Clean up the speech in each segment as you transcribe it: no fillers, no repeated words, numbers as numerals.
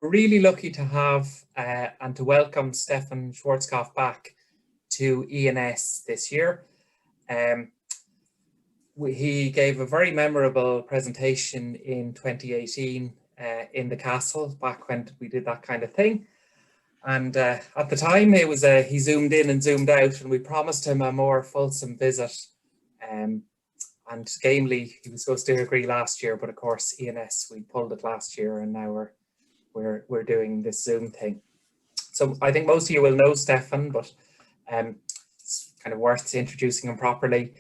We're really lucky to have and to welcome Stefan Schwarzkopf back to ENS this year. He gave a very memorable presentation in 2018 in the castle, back when we did that kind of thing. And at the time, it was he zoomed in and zoomed out, and we promised him a more fulsome visit. And gamely, he was supposed to agree last year, but of course, ENS, we pulled it last year, and now we're doing this Zoom thing. So I think most of you will know Stefan, but it's kind of worth introducing him properly.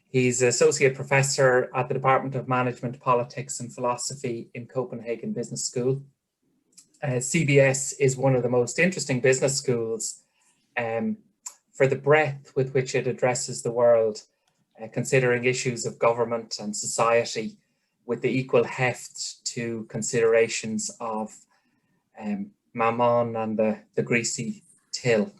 He's Associate Professor at the Department of Management, Politics and Philosophy in Copenhagen Business School. CBS is one of the most interesting business schools for the breadth with which it addresses the world, considering issues of government and society with the equal heft to considerations of mammon and the greasy till.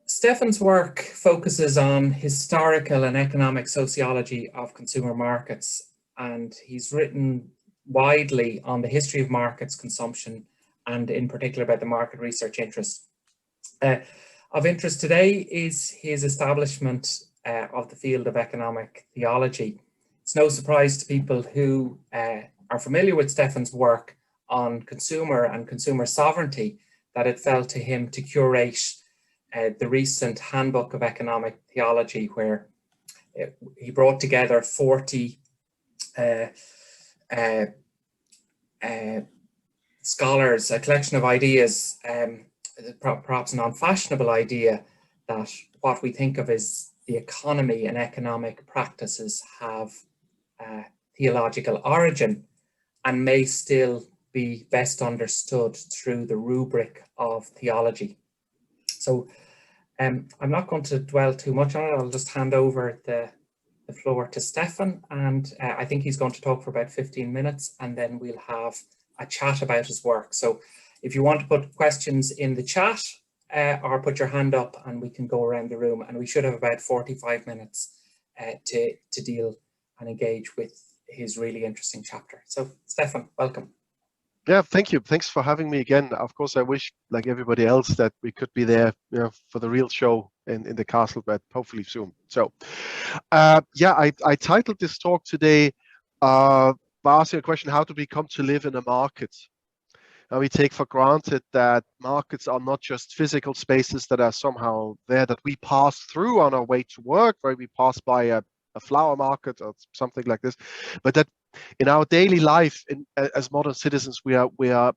Stefan's work focuses on historical and economic sociology of consumer markets, and he's written widely on the history of markets, consumption, and in particular about the market research interest. Of interest today is his establishment of the field of economic theology. It's no surprise to people who are familiar with Stefan's work on consumer and consumer sovereignty that it fell to him to curate the recent Handbook of Economic Theology, where he brought together 40 scholars, a collection of ideas, perhaps an unfashionable idea that what we think of as the economy and economic practices have theological origin and may still be best understood through the rubric of theology. So I'm not going to dwell too much on it. I'll just hand over the floor to Stefan, and I think he's going to talk for about 15 minutes, and then we'll have a chat about his work. So if you want to put questions in the chat or put your hand up, and we can go around the room, and we should have about 45 minutes to deal and engage with his really interesting chapter. So Stefan, welcome. Yeah, thank you. Thanks for having me again. Of course, I wish, like everybody else, that we could be there, for the real show in the castle, but hopefully soon. So, yeah, I titled this talk today by asking a question: how do we come to live in a market? And we take for granted that markets are not just physical spaces that are somehow there that we pass through on our way to work, where we pass by a flower market or something like this, but that in our daily life, as modern citizens, we are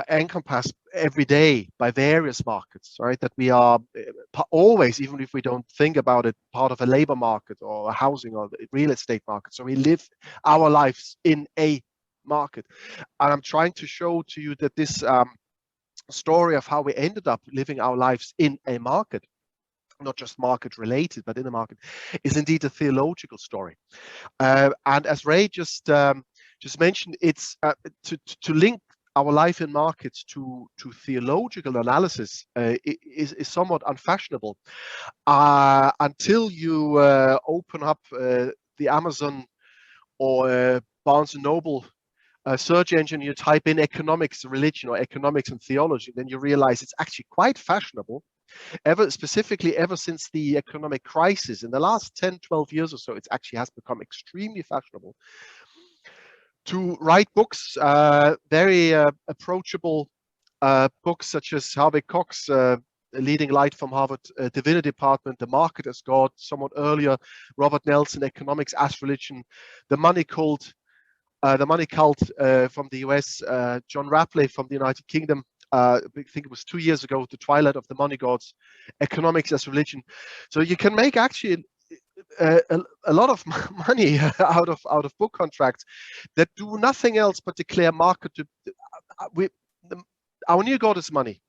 encompassed every day by various markets, right? That we are always, even if we don't think about it, part of a labor market or a housing or a real estate market. So we live our lives in a market, and I'm trying to show to you that this story of how we ended up living our lives in a market, not just market related, but in a market, is indeed a theological story. And as Ray just mentioned, it's to link our life in markets to theological analysis is somewhat unfashionable until you open up the Amazon or Barnes & Noble search engine, you type in economics, religion, or economics and theology, then you realize it's actually quite fashionable, specifically ever since the economic crisis. In the last 10, 12 years or so, it actually has become extremely fashionable to write books, very approachable books such as Harvey Cox, Leading Light from Harvard Divinity Department, The Market as God, somewhat earlier, Robert Nelson, Economics as Religion, The Money Cult from the US, John Rapley from the United Kingdom, I think it was 2 years ago, The Twilight of the Money Gods, Economics as Religion. So you can make actually a lot of money out of book contracts that do nothing else but declare market to our new god is money.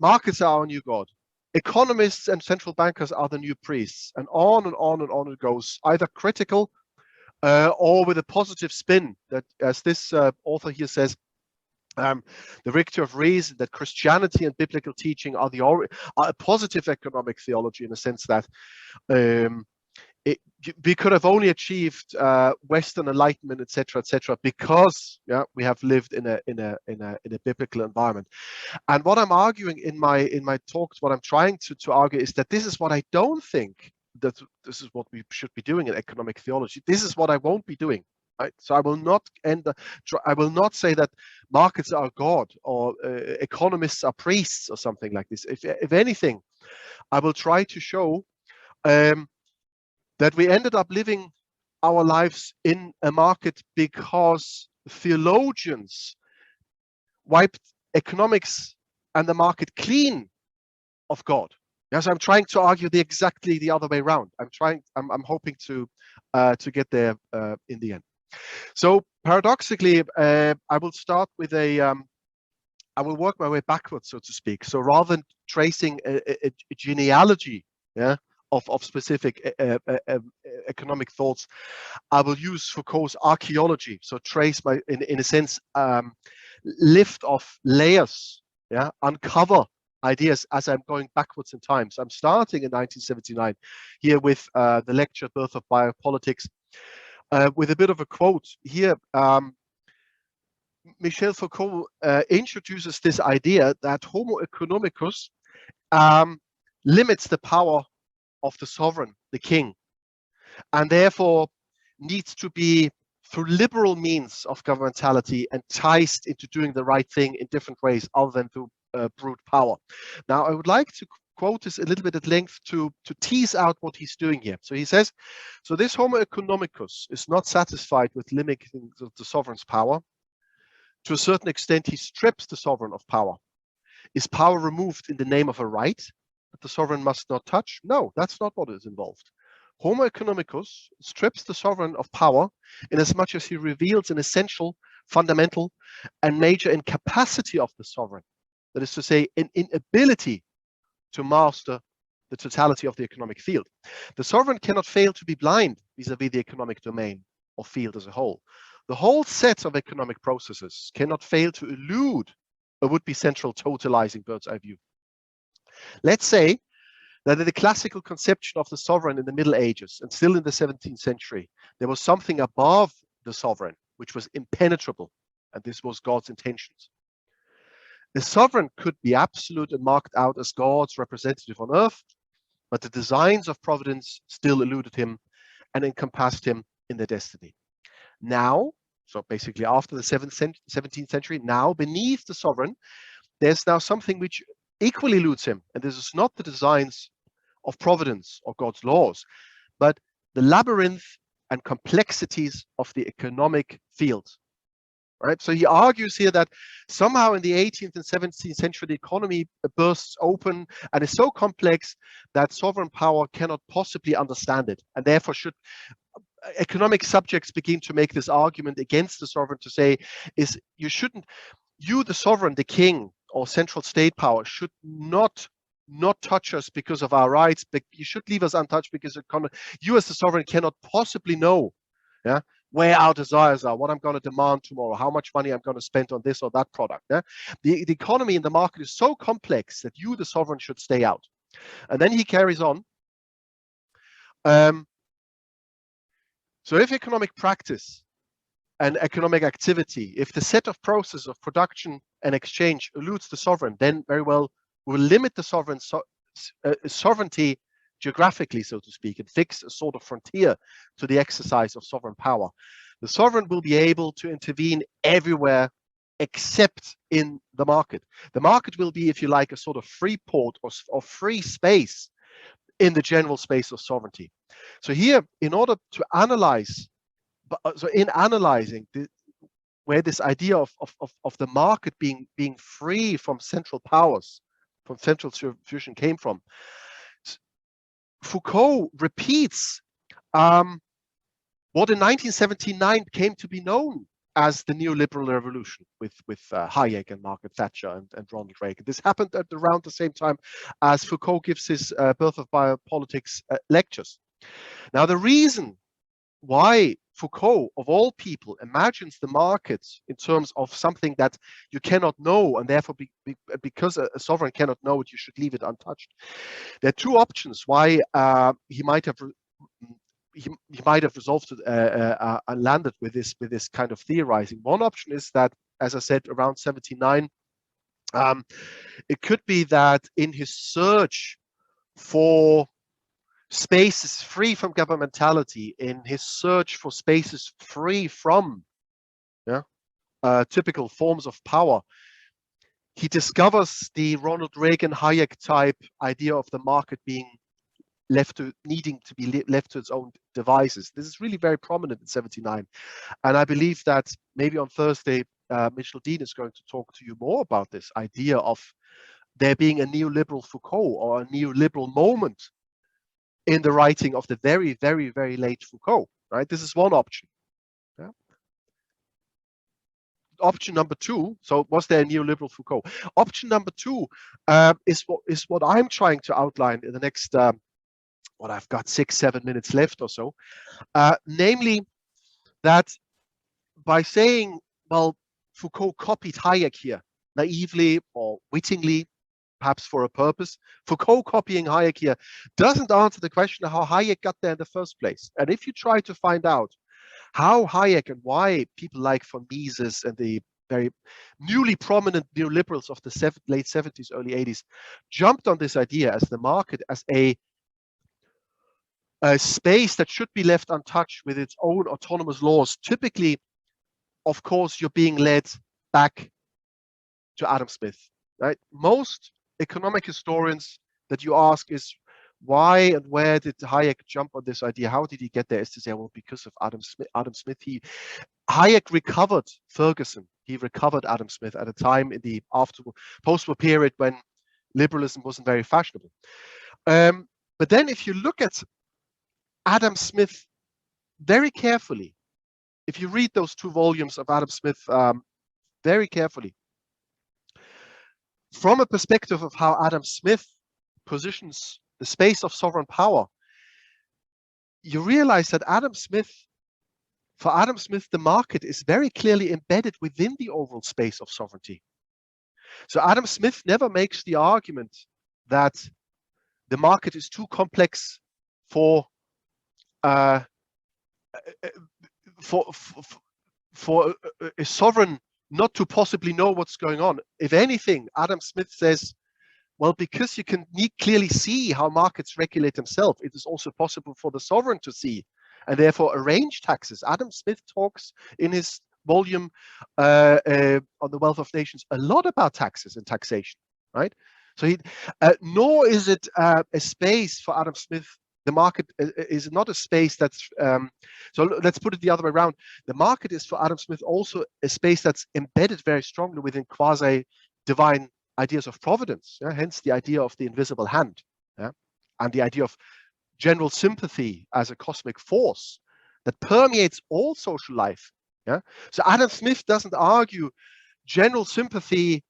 Markets are our new god. Economists and central bankers are the new priests, and on and on and on it goes, either critical or with a positive spin, that, as this author here says, the Richter of Reason, that Christianity and biblical teaching are a positive economic theology, in a sense that we could have only achieved Western Enlightenment, etc., because we have lived in a biblical environment. And what I'm arguing in my talks, what I'm trying to argue is that this is what I don't think that this is what we should be doing in economic theology. This is what I won't be doing. Right? So I will not say that markets are God or economists are priests or something like this. If anything, I will try to show that we ended up living our lives in a market because theologians wiped economics and the market clean of God. Yes, I'm trying to argue exactly the other way around. I'm hoping to get there in the end. So paradoxically, I will start with I will work my way backwards, so to speak. So rather than tracing a genealogy, of specific economic thoughts, I will use Foucault's archaeology. So trace in a sense, lift off layers, uncover ideas as I'm going backwards in time. So I'm starting in 1979 here with the lecture Birth of Biopolitics, with a bit of a quote here. Michel Foucault introduces this idea that Homo economicus limits the power of the sovereign, the king, and therefore needs to be, through liberal means of governmentality, enticed into doing the right thing in different ways other than through brute power. Now, I would like to quote this a little bit at length to tease out what he's doing here. So he says, so this Homo economicus is not satisfied with limiting the sovereign's power. To a certain extent, he strips the sovereign of power. Is power removed in the name of a right that the sovereign must not touch? No, that's not what is involved. Homo economicus strips the sovereign of power in as much as he reveals an essential, fundamental, and major incapacity of the sovereign. That is to say, an inability to master the totality of the economic field. The sovereign cannot fail to be blind vis-à-vis the economic domain or field as a whole. The whole set of economic processes cannot fail to elude a would-be central totalizing bird's eye view. Let's say that in the classical conception of the sovereign in the Middle Ages and still in the 17th century, there was something above the sovereign which was impenetrable, and this was God's intentions. The sovereign could be absolute and marked out as God's representative on earth, but the designs of providence still eluded him and encompassed him in their destiny. Now, so basically after the 17th century, now beneath the sovereign, there's now something which equally eludes him. And this is not the designs of providence or God's laws, but the labyrinth and complexities of the economic field. Right? So he argues here that somehow in the 18th and 17th century, the economy bursts open and is so complex that sovereign power cannot possibly understand it, and therefore should economic subjects begin to make this argument against the sovereign to say, you the sovereign, the king or central state power should not touch us because of our rights, but you should leave us untouched because you as the sovereign cannot possibly know where our desires are, what I'm going to demand tomorrow, how much money I'm going to spend on this or that product. The economy in the market is so complex that you, the sovereign, should stay out. And then he carries on. So if economic practice and economic activity, if the set of process of production and exchange eludes the sovereign, then very well we'll limit the sovereignty geographically, so to speak, and fix a sort of frontier to the exercise of sovereign power. The sovereign will be able to intervene everywhere except in the market. The market will be, if you like, a sort of free port or free space in the general space of sovereignty. So here, in order to analyze, so in analyzing where this idea of the market being free from central powers, from central supervision came from, Foucault repeats what in 1979 came to be known as the Neoliberal Revolution with Hayek and Margaret Thatcher and Ronald Reagan. This happened at around the same time as Foucault gives his Birth of Biopolitics lectures. Now, the reason why Foucault, of all people, imagines the market in terms of something that you cannot know, and therefore because a sovereign cannot know it, you should leave it untouched. There are two options why he might have he might have resolved it and landed with this kind of theorizing. One option is that, as I said, around 79, it could be that in his search for spaces free from governmentality, in his search for spaces free from typical forms of power, he discovers the Ronald Reagan Hayek type idea of the market being needing to be left to its own devices. This is really very prominent in 79. And I believe that maybe on Thursday, Mitchell Dean is going to talk to you more about this idea of there being a neoliberal Foucault or a neoliberal moment in the writing of the very, very, very late Foucault, right? This is one option. Yeah? Option number two, so was there a neoliberal Foucault? Option number two is what I'm trying to outline in the next, what I've got 6-7 minutes left or so, namely that by saying, well, Foucault copied Hayek here, naively or wittingly, perhaps for a purpose, Foucault copying Hayek here doesn't answer the question of how Hayek got there in the first place. And if you try to find out how Hayek and why people like von Mises and the very newly prominent neoliberals of the late 70s, early 80s jumped on this idea as the market as a space that should be left untouched with its own autonomous laws, typically, of course, you're being led back to Adam Smith, right? Most economic historians that you ask is why and where did Hayek jump on this idea? How did he get there? Is to say, well, because of Adam Smith. Hayek recovered Ferguson. He recovered Adam Smith at a time in the post-war period when liberalism wasn't very fashionable. But then if you look at Adam Smith very carefully, if you read those 2 volumes of Adam Smith very carefully, from a perspective of how Adam Smith positions the space of sovereign power, you realize that for Adam Smith, the market is very clearly embedded within the overall space of sovereignty. So Adam Smith never makes the argument that the market is too complex for a sovereign not to possibly know what's going on. If anything, Adam Smith says, well, because you can clearly see how markets regulate themselves, it is also possible for the sovereign to see and therefore arrange taxes. Adam Smith talks in his volume on the Wealth of Nations a lot about taxes and taxation, right? So nor is it a space for Adam Smith. The market is not a space that's, so let's put it the other way around. The market is for Adam Smith also a space that's embedded very strongly within quasi-divine ideas of providence, hence the idea of the invisible hand, and the idea of general sympathy as a cosmic force that permeates all social life. So Adam Smith doesn't argue general sympathy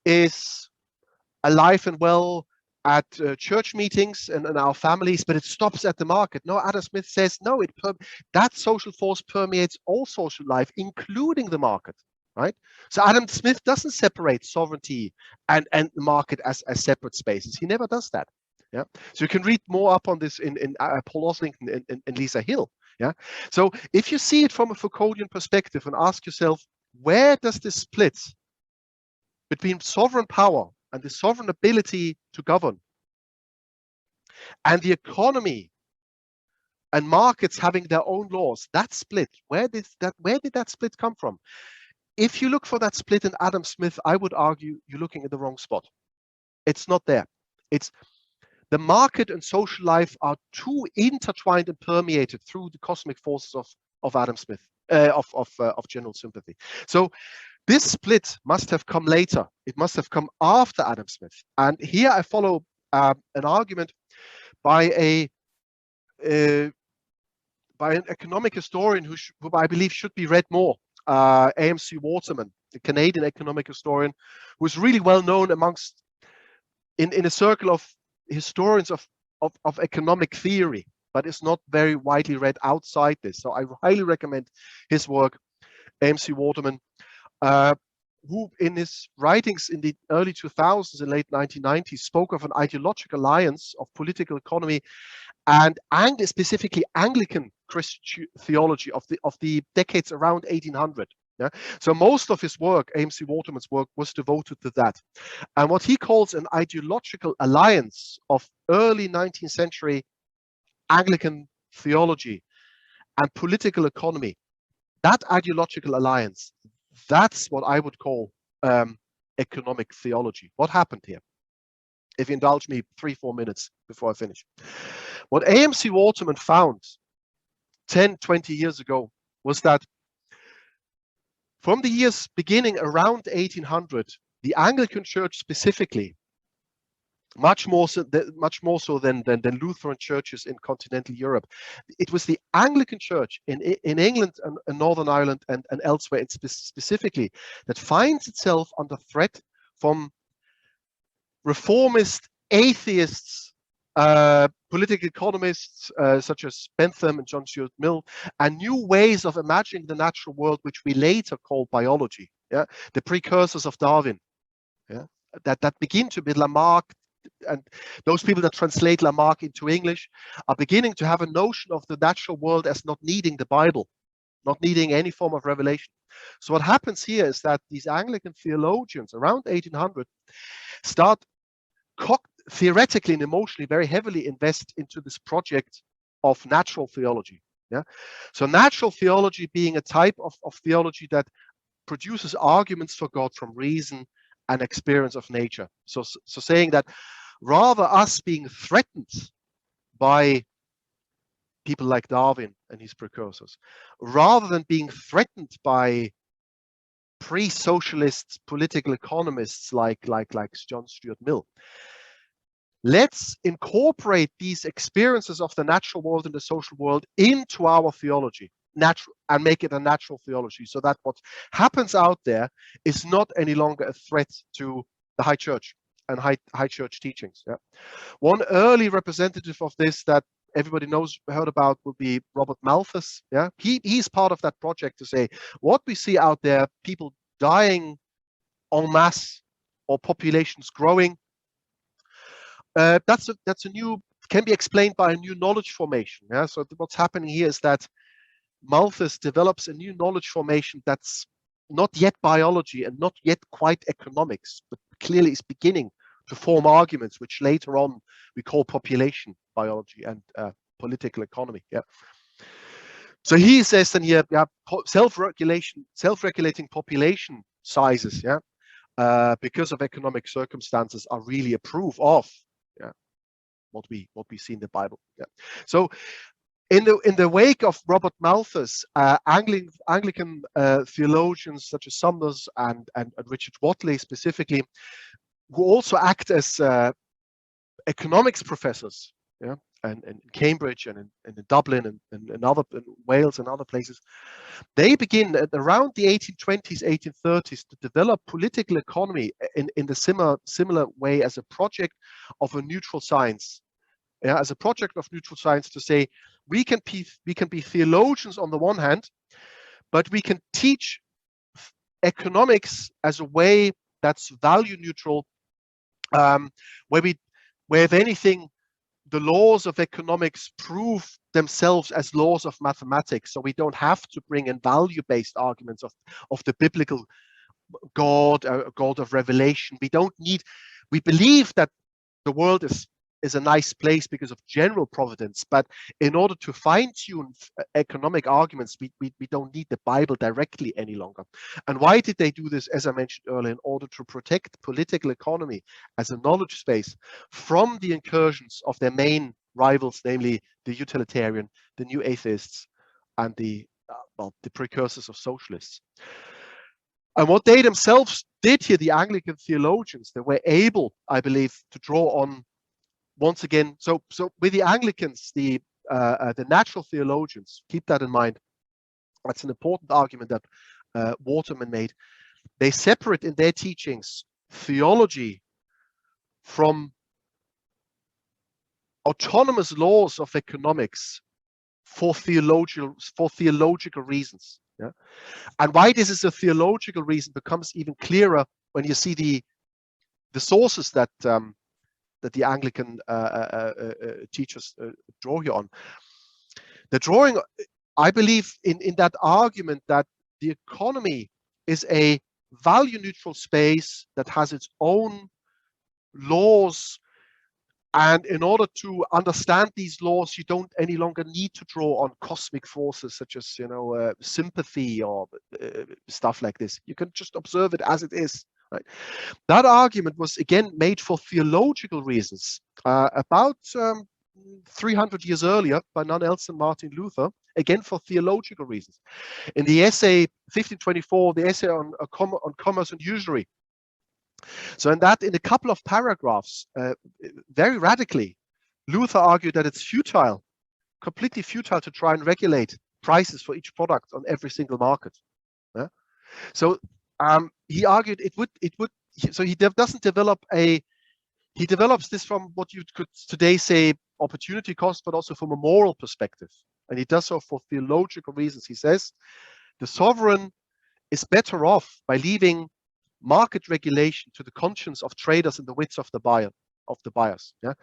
is alive and well at church meetings and in our families, but it stops at the market. No, Adam Smith says, no, that social force permeates all social life, including the market, right? So Adam Smith doesn't separate sovereignty and the market as separate spaces. He never does that. Yeah. So you can read more up on this in Paul Oslington and Lisa Hill. Yeah. So if you see it from a Foucauldian perspective and ask yourself, where does this split between sovereign power and the sovereign ability to govern and the economy and markets having their own laws, that split, where did that split come from? If you look for that split in Adam Smith, I would argue you're looking at the wrong spot. It's not there. It's the market and social life are too intertwined and permeated through the cosmic forces of Adam Smith, of general sympathy. So this split must have come later. It must have come after Adam Smith. And here I follow an argument by an economic historian who I believe should be read more, A.M.C. Waterman, the Canadian economic historian, who is really well known amongst in a circle of historians of economic theory, but is not very widely read outside this. So I highly recommend his work, A.M.C. Waterman, who in his writings in the early 2000s and late 1990s spoke of an ideological alliance of political economy and specifically Anglican Christian theology of the decades around 1800. Yeah? So most of his work, A.M.C. Waterman's work, was devoted to that. And what he calls an ideological alliance of early 19th century Anglican theology and political economy, that ideological alliance, that's what I would call economic theology. What happened here? If you indulge me 3-4 minutes before I finish. What A.M.C. Waterman found 10, 20 years ago was that from the years beginning around 1800, the Anglican Church specifically, much more so than Lutheran churches in continental Europe, it was the Anglican Church in England and Northern Ireland and elsewhere, and specifically, that finds itself under threat from reformist, atheists, political economists such as Bentham and John Stuart Mill, and new ways of imagining the natural world, which we later call biology. Yeah, the precursors of Darwin. Yeah, that begin to be Lamarck, and those people that translate Lamarck into English are beginning to have a notion of the natural world as not needing the Bible, not needing any form of revelation. So what happens here is that these Anglican theologians around 1800 start theoretically and emotionally very heavily invest into this project of natural theology. Yeah, so natural theology being a type of theology that produces arguments for God from reason and experience of nature. So saying that rather us being threatened by people like Darwin and his precursors, rather than being threatened by pre-socialist political economists like John Stuart Mill, let's incorporate these experiences of the natural world and the social world into our theology, and make it a natural theology, so that what happens out there is not any longer a threat to the high church and high church teachings. Yeah. One early representative of this that everybody heard about would be Robert Malthus. Yeah, he's part of that project to say what we see out there, people dying en masse or populations growing, that's a new, can be explained by a new knowledge formation. Yeah, so what's happening here is that Malthus develops a new knowledge formation that's not yet biology and not yet quite economics, but clearly is beginning to form arguments which later on we call population biology and political economy. Yeah. So he says then here, yeah, self-regulating population sizes, yeah, because of economic circumstances are really a proof of, yeah, what we see in the Bible. Yeah. So in the wake of Robert Malthus, Anglican theologians such as Summers and Richard Whatley specifically, who also act as economics professors, yeah, and in Cambridge and in Dublin and in Wales and other places, they begin at around the 1820s, 1830s to develop political economy in the similar way as a project of a neutral science. Yeah, as a project of neutral science, to say we can be theologians on the one hand, but we can teach economics as a way that's value neutral, where if anything, the laws of economics prove themselves as laws of mathematics, so we don't have to bring in value-based arguments of the biblical God, God of revelation. We believe that the world is a nice place because of general providence, but in order to fine-tune economic arguments, we don't need the Bible directly any longer. And why did they do this? As I mentioned earlier, in order to protect political economy as a knowledge space from the incursions of their main rivals, namely the utilitarian, the new atheists, and the precursors of socialists. And what they themselves did here, the Anglican theologians, they were able, I believe, to draw on once again. So with the Anglicans, the natural theologians, keep that in mind. That's an important argument that Waterman made. They separate in their teachings theology from autonomous laws of economics for theological reasons. Yeah? And why this is a theological reason becomes even clearer when you see the sources that that the Anglican teachers draw here on. The drawing, I believe, in that argument that the economy is a value-neutral space that has its own laws, and in order to understand these laws, you don't any longer need to draw on cosmic forces such as, you know, sympathy or stuff like this. You can just observe it as it is. Right? That argument was again made for theological reasons. About 300 years earlier, by none else than Martin Luther, again for theological reasons. In the essay 1524, the essay on commerce and usury. So in a couple of paragraphs, very radically, Luther argued that it's futile, completely futile to try and regulate prices for each product on every single market. Yeah? So he argued it would. So he doesn't develop he develops this from what you could today say opportunity cost, but also from a moral perspective. And he does so for theological reasons. He says the sovereign is better off by leaving market regulation to the conscience of traders and the wits of the buyers. Yeah,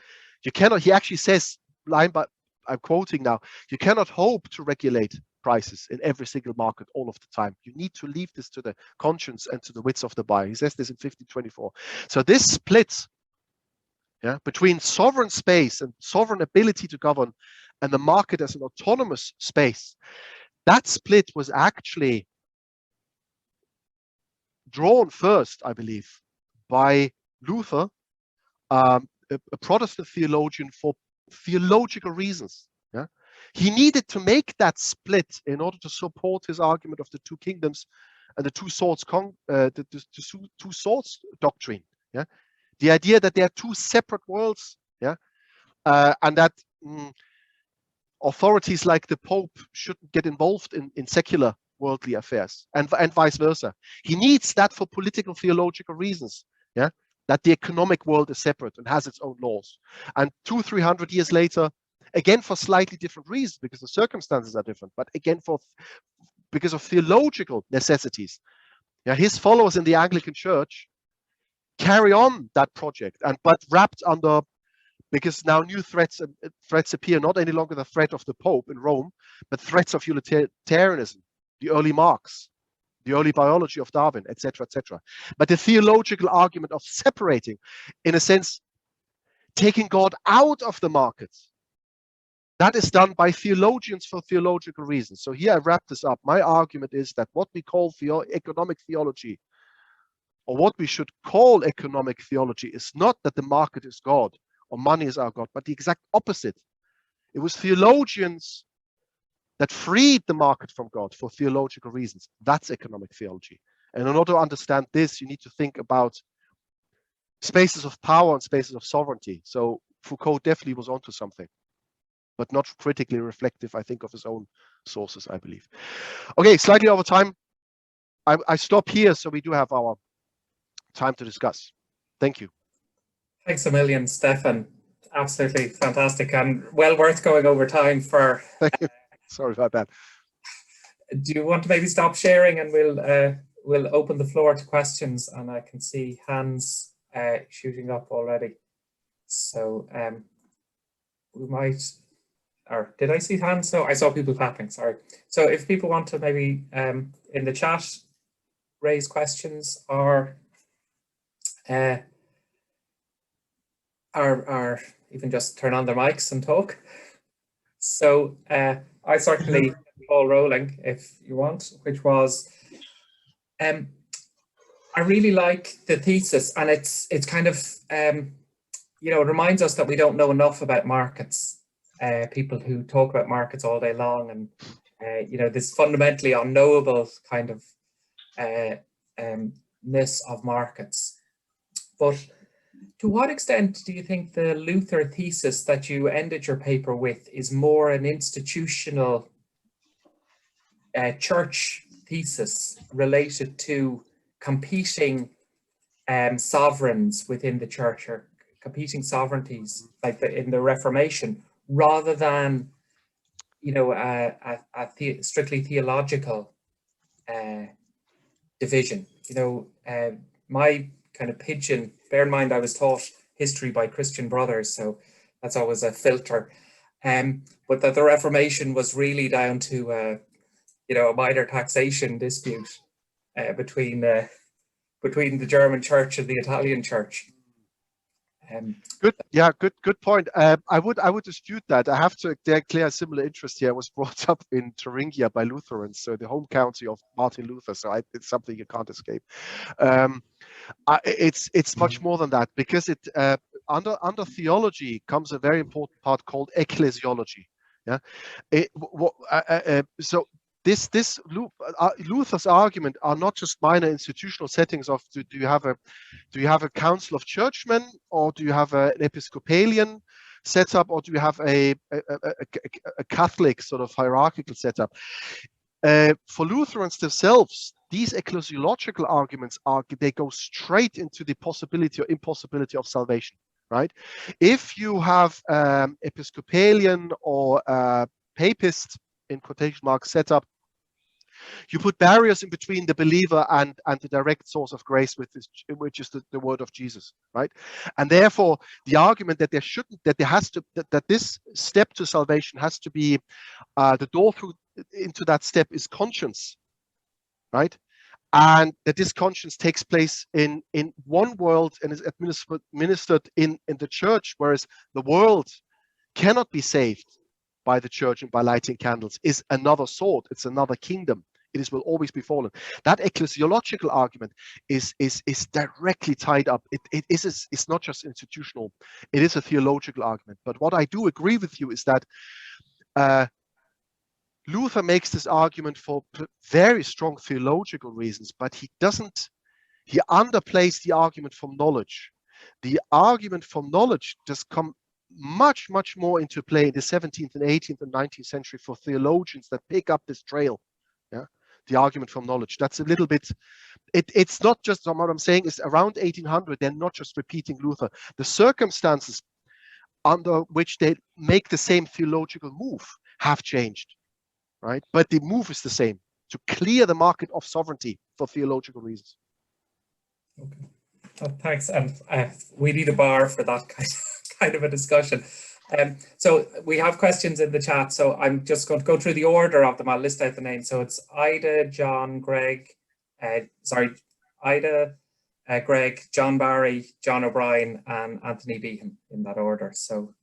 you cannot. He actually says, line by, I'm quoting now, you cannot hope to regulate prices in every single market all of the time. You need to leave this to the conscience and to the wits of the buyer. He says this in 1524. So this split, yeah, between sovereign space and sovereign ability to govern and the market as an autonomous space, that split was actually drawn first, I believe, by Luther, a Protestant theologian, for theological reasons. Yeah, he needed to make that split in order to support his argument of the two kingdoms and the two swords two swords doctrine. Yeah, the idea that there are two separate worlds. Yeah, and that authorities like the Pope shouldn't get involved in secular worldly affairs, and vice versa. He needs that for political theological reasons. Yeah, that the economic world is separate and has its own laws. And 200-300 years later, again for slightly different reasons, because the circumstances are different, but again because of theological necessities. Yeah, his followers in the Anglican Church carry on that project, but wrapped under, because now new threats appear, not any longer the threat of the Pope in Rome, but threats of utilitarianism, the early Marx, the early biology of Darwin, etc., etc. But the theological argument of separating, in a sense, taking God out of the market, that is done by theologians for theological reasons. So here I wrap this up. My argument is that what we call economic theology, or what we should call economic theology, is not that the market is God or money is our God, but the exact opposite. It was theologians that freed the market from God for theological reasons. That's economic theology. And in order to understand this, you need to think about spaces of power and spaces of sovereignty. So Foucault definitely was onto something, but not critically reflective, I think, of his own sources, I believe. Okay, slightly over time. I stop here, so we do have our time to discuss. Thank you. Thanks a million, Stefan. Absolutely fantastic and well worth going over time for. Thank you. Sorry about that. Do you want to maybe stop sharing, and we'll open the floor to questions? And I can see hands shooting up already. So we might, or did I see hands? No, I saw people clapping. Sorry. So if people want to maybe in the chat raise questions, or even just turn on their mics and talk. So I certainly ball rolling if you want, which was I really like the thesis, and it's kind of you know, it reminds us that we don't know enough about markets. People who talk about markets all day long, and you know, this fundamentally unknowable kind of ness of markets. But to what extent do you think the Luther thesis that you ended your paper with is more an institutional church thesis related to competing sovereigns within the church, or competing sovereignties like in the Reformation, rather than, you know, a strictly theological division? You know, my kind of pigeon, bear in mind I was taught history by Christian brothers, so that's always a filter. But that the Reformation was really down to a minor taxation dispute between the German church and the Italian church. Good point. I would dispute that. I have to declare a similar interest here. I was brought up in Thuringia by Lutherans, so the home county of Martin Luther. So it's something you can't escape. It's much more than that, because it under theology comes a very important part called ecclesiology. Yeah. So Luther's argument are not just minor institutional settings of do you have a council of churchmen, or do you have an Episcopalian setup, or do you have a Catholic sort of hierarchical setup? For Lutherans themselves, these ecclesiological arguments they go straight into the possibility or impossibility of salvation, right? If you have Episcopalian or Papist, in quotation marks, setup, you put barriers in between the believer and the direct source of grace, which is the word of Jesus, right? And therefore, the argument that that this step to salvation has to be the door into that step is conscience, right? And that this conscience takes place in one world and is administered in the church, whereas the world cannot be saved by the church and by lighting candles, is another sort. It's another kingdom. Will always be fallen. That ecclesiological argument is directly tied up. It's not just institutional. It is a theological argument. But what I do agree with you is that Luther makes this argument for very strong theological reasons, but he underplays the argument from knowledge. The argument from knowledge does come much more into play in the 17th and 18th and 19th century for theologians that pick up this trail. Yeah, the argument from knowledge. That's a little bit. It's not just what I'm saying is around 1800. They're not just repeating Luther. The circumstances under which they make the same theological move have changed, right? But the move is the same, to clear the market of sovereignty for theological reasons. Okay. Thanks, and we need a bar for that kind of a discussion. So we have questions in the chat, so I'm just going to go through the order of them. I'll list out the names. So it's Ida, John, Greg, Greg, John Barry, John O'Brien, and Anthony Behan, in that order. So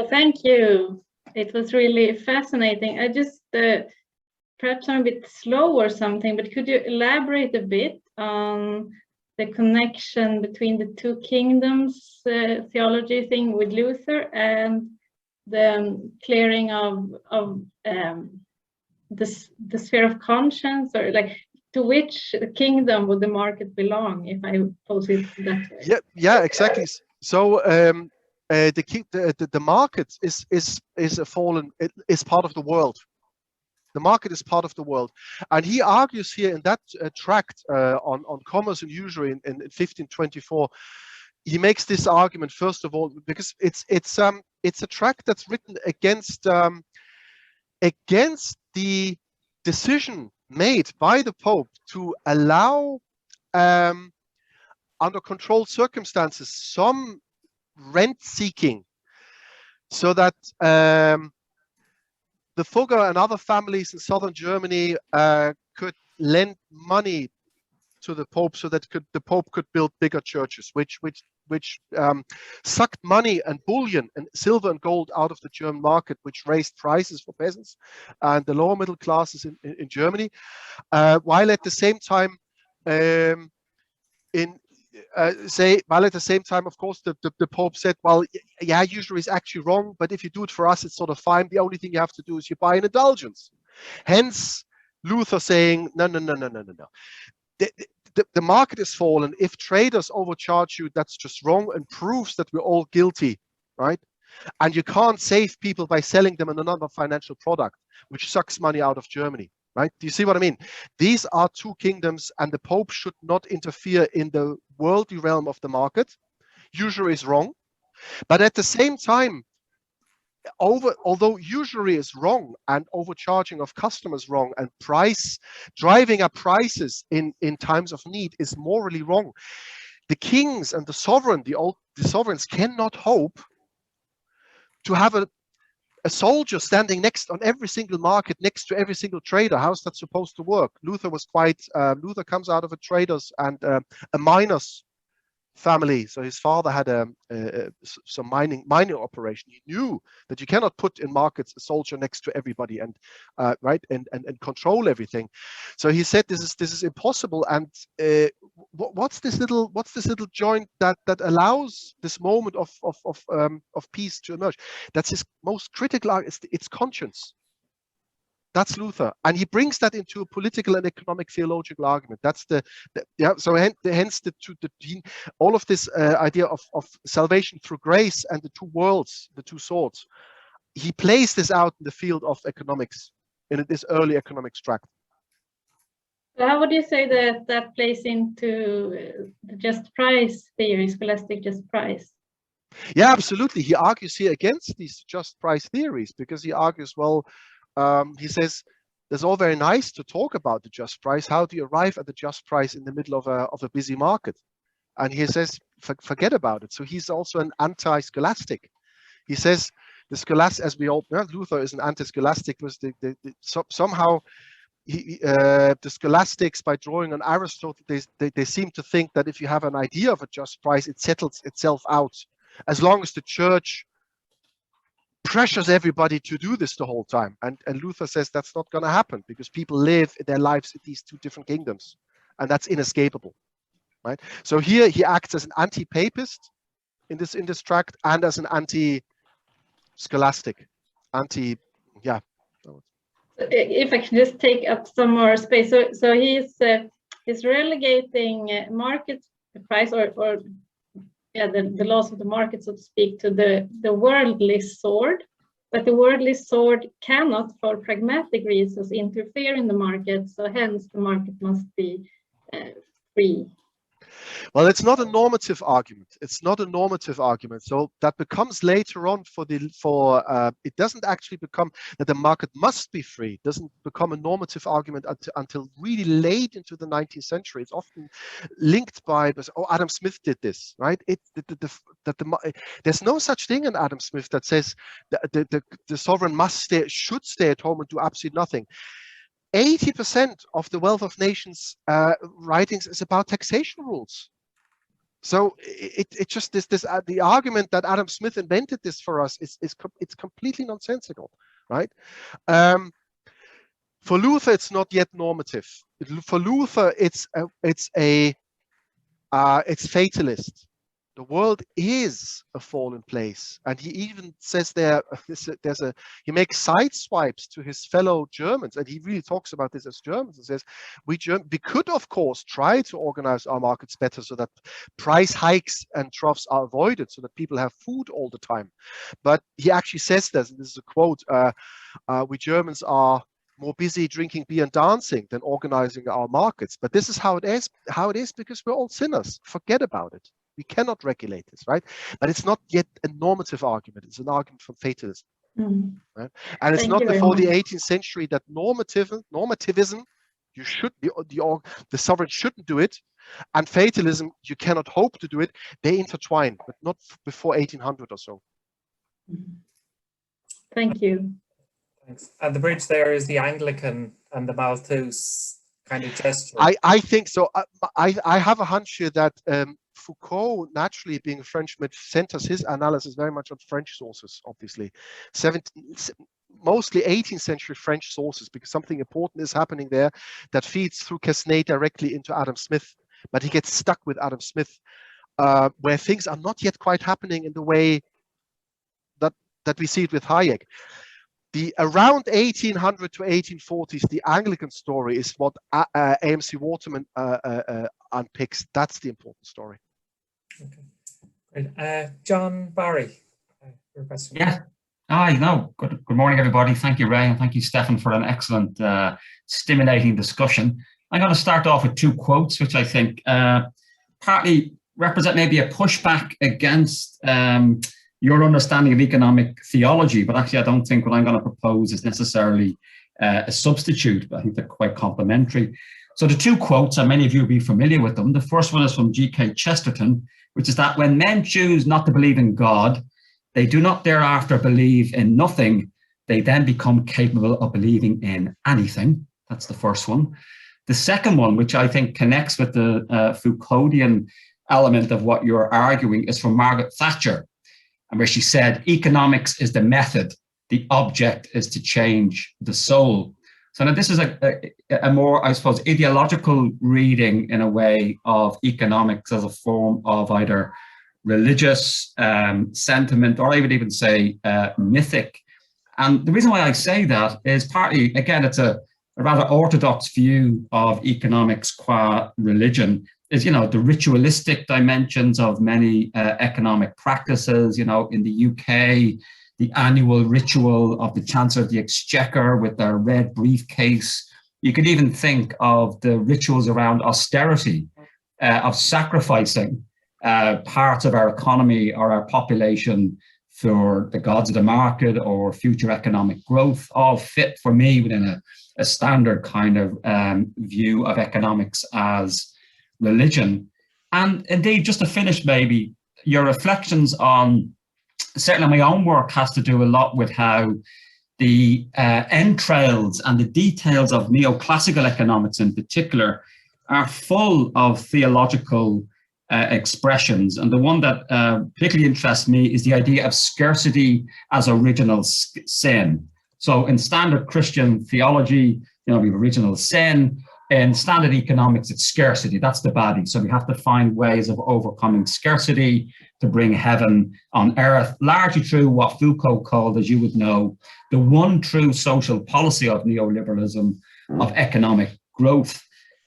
thank you. It was really fascinating. I just perhaps I'm a bit slow or something, but could you elaborate a bit on the connection between the two kingdoms theology thing with Luther and the clearing of the sphere of conscience, or like to which kingdom would the market belong, if I pose it that way? Yeah, exactly. So the market is a fallen. It is part of the world. The market is part of the world, and he argues here in that tract on commerce and usury in 1524. He makes this argument first of all because it's a tract that's written against the decision made by the Pope to allow under controlled circumstances some rent seeking, so that the Fugger and other families in southern Germany could lend money to the Pope, so that the Pope could build bigger churches, which sucked money and bullion and silver and gold out of the German market, which raised prices for peasants and the lower middle classes in Germany, while at the same time of course, the Pope said, well, yeah, usury is actually wrong, but if you do it for us, it's sort of fine. The only thing you have to do is you buy an indulgence. Hence, Luther saying, no. The market is fallen. If traders overcharge you, that's just wrong and proves that we're all guilty, right? And you can't save people by selling them another financial product, which sucks money out of Germany. Right? Do you see what I mean? These are two kingdoms, and the Pope should not interfere in the worldly realm of the market. Usury is wrong, but at the same time, although usury is wrong and overcharging of customers wrong and driving up prices in times of need is morally wrong, the kings and the sovereigns cannot hope to have a soldier standing on every single market next to every single trader. How's that supposed to work? Luther comes out of a traders and a miners family. So his father had some mining operation. He knew that you cannot put in markets a soldier next to everybody and and control everything. So he said this is impossible. And what's this little joint that allows this moment of peace to emerge? That's his most critical argument. It's conscience. That's Luther, and he brings that into a political and economic theological argument. That's so hence all of this idea of salvation through grace and the two worlds, the two swords. He plays this out in the field of economics in this early economics tract. So how would you say that plays into the just price theory, scholastic just price? Yeah, absolutely. He argues here against these just price theories because he argues, well, he says, it's all very nice to talk about the just price. How do you arrive at the just price in the middle of a busy market? And he says, forget about it. So he's also an anti-scholastic. He says the scholastic, as we all know, Luther is an anti-scholastic, was somehow the scholastics, by drawing on Aristotle, they seem to think that if you have an idea of a just price, it settles itself out. As long as the church pressures everybody to do this the whole time. And Luther says that's not going to happen because people live their lives in these two different kingdoms, and that's inescapable, right? So here he acts as an anti-papist in this tract and as an anti-scholastic, If I can just take up some more space, so he's relegating market price or the laws of the market, so to speak, to the worldly sword, but the worldly sword cannot, for pragmatic reasons, interfere in the market. So hence, the market must be free. Well, it's not a normative argument. It's not a normative argument. So that becomes later on it doesn't actually become that the market must be free. It doesn't become a normative argument until really late into the 19th century. It's often linked by, Adam Smith did this, right? There's no such thing in Adam Smith that says the sovereign should stay at home and do absolutely nothing. 80% of the Wealth of Nations writings is about taxation rules. So it just the argument that Adam Smith invented this for us it's completely nonsensical, right? For Luther, it's not yet normative. For Luther, it's fatalist. The world is a fallen place, and he even says he makes side swipes to his fellow Germans, and he really talks about this as Germans and says we could of course try to organize our markets better so that price hikes and troughs are avoided, so that people have food all the time. But he actually says this, and this is a quote: "We Germans are more busy drinking beer and dancing than organizing our markets. But this is how it is because we're all sinners. Forget about it. We cannot regulate this, right?" But it's not yet a normative argument. It's an argument from fatalism, right? And it's not before the 18th century that normativism, the sovereign shouldn't do it, and fatalism, you cannot hope to do it. They intertwine, but not before 1800 or so. Thank you. Thanks. And the bridge there is the Anglican and the Malthus kind of gesture. I think so. I have a hunch here that Foucault, naturally being a Frenchman, centers his analysis very much on French sources, obviously. Mostly 18th century French sources, because something important is happening there that feeds through Quesnay directly into Adam Smith. But he gets stuck with Adam Smith, where things are not yet quite happening in the way that we see it with Hayek. The around 1800 to 1840s, the Anglican story is what AMC Waterman unpicks. That's the important story. Okay. Great. John Barry, your question. Yeah. Hi, no. Good morning, everybody. Thank you, Ray, and thank you, Stefan, for an excellent, stimulating discussion. I'm going to start off with two quotes, which I think partly represent maybe a pushback against your understanding of economic theology, but actually I don't think what I'm going to propose is necessarily a substitute. I think they're quite complementary. So the two quotes, and many of you will be familiar with them. The first one is from G.K. Chesterton, which is that when men choose not to believe in God, they do not thereafter believe in nothing. They then become capable of believing in anything. That's the first one. The second one, which I think connects with the Foucauldian element of what you're arguing, is from Margaret Thatcher, and where she said, economics is the method, the object is to change the soul. So now this is a more, I suppose, ideological reading in a way of economics as a form of either religious sentiment, or I would even say mythic. And the reason why I say that is partly, again, it's a rather orthodox view of economics qua religion, is, you know, the ritualistic dimensions of many economic practices. You know, in the UK, the annual ritual of the Chancellor of the Exchequer with their red briefcase. You could even think of the rituals around austerity, of sacrificing parts of our economy or our population for the gods of the market or future economic growth, all fit for me within a standard kind of view of economics as religion. And indeed, just to finish, maybe your reflections on, certainly my own work has to do a lot with how the entrails and the details of neoclassical economics in particular are full of theological expressions. And the one that particularly interests me is the idea of scarcity as original sin. So in standard Christian theology, you know, we have original sin. In standard economics, it's scarcity. That's the baddie. So we have to find ways of overcoming scarcity to bring heaven on earth, largely through what Foucault called, as you would know, the one true social policy of neoliberalism, of economic growth.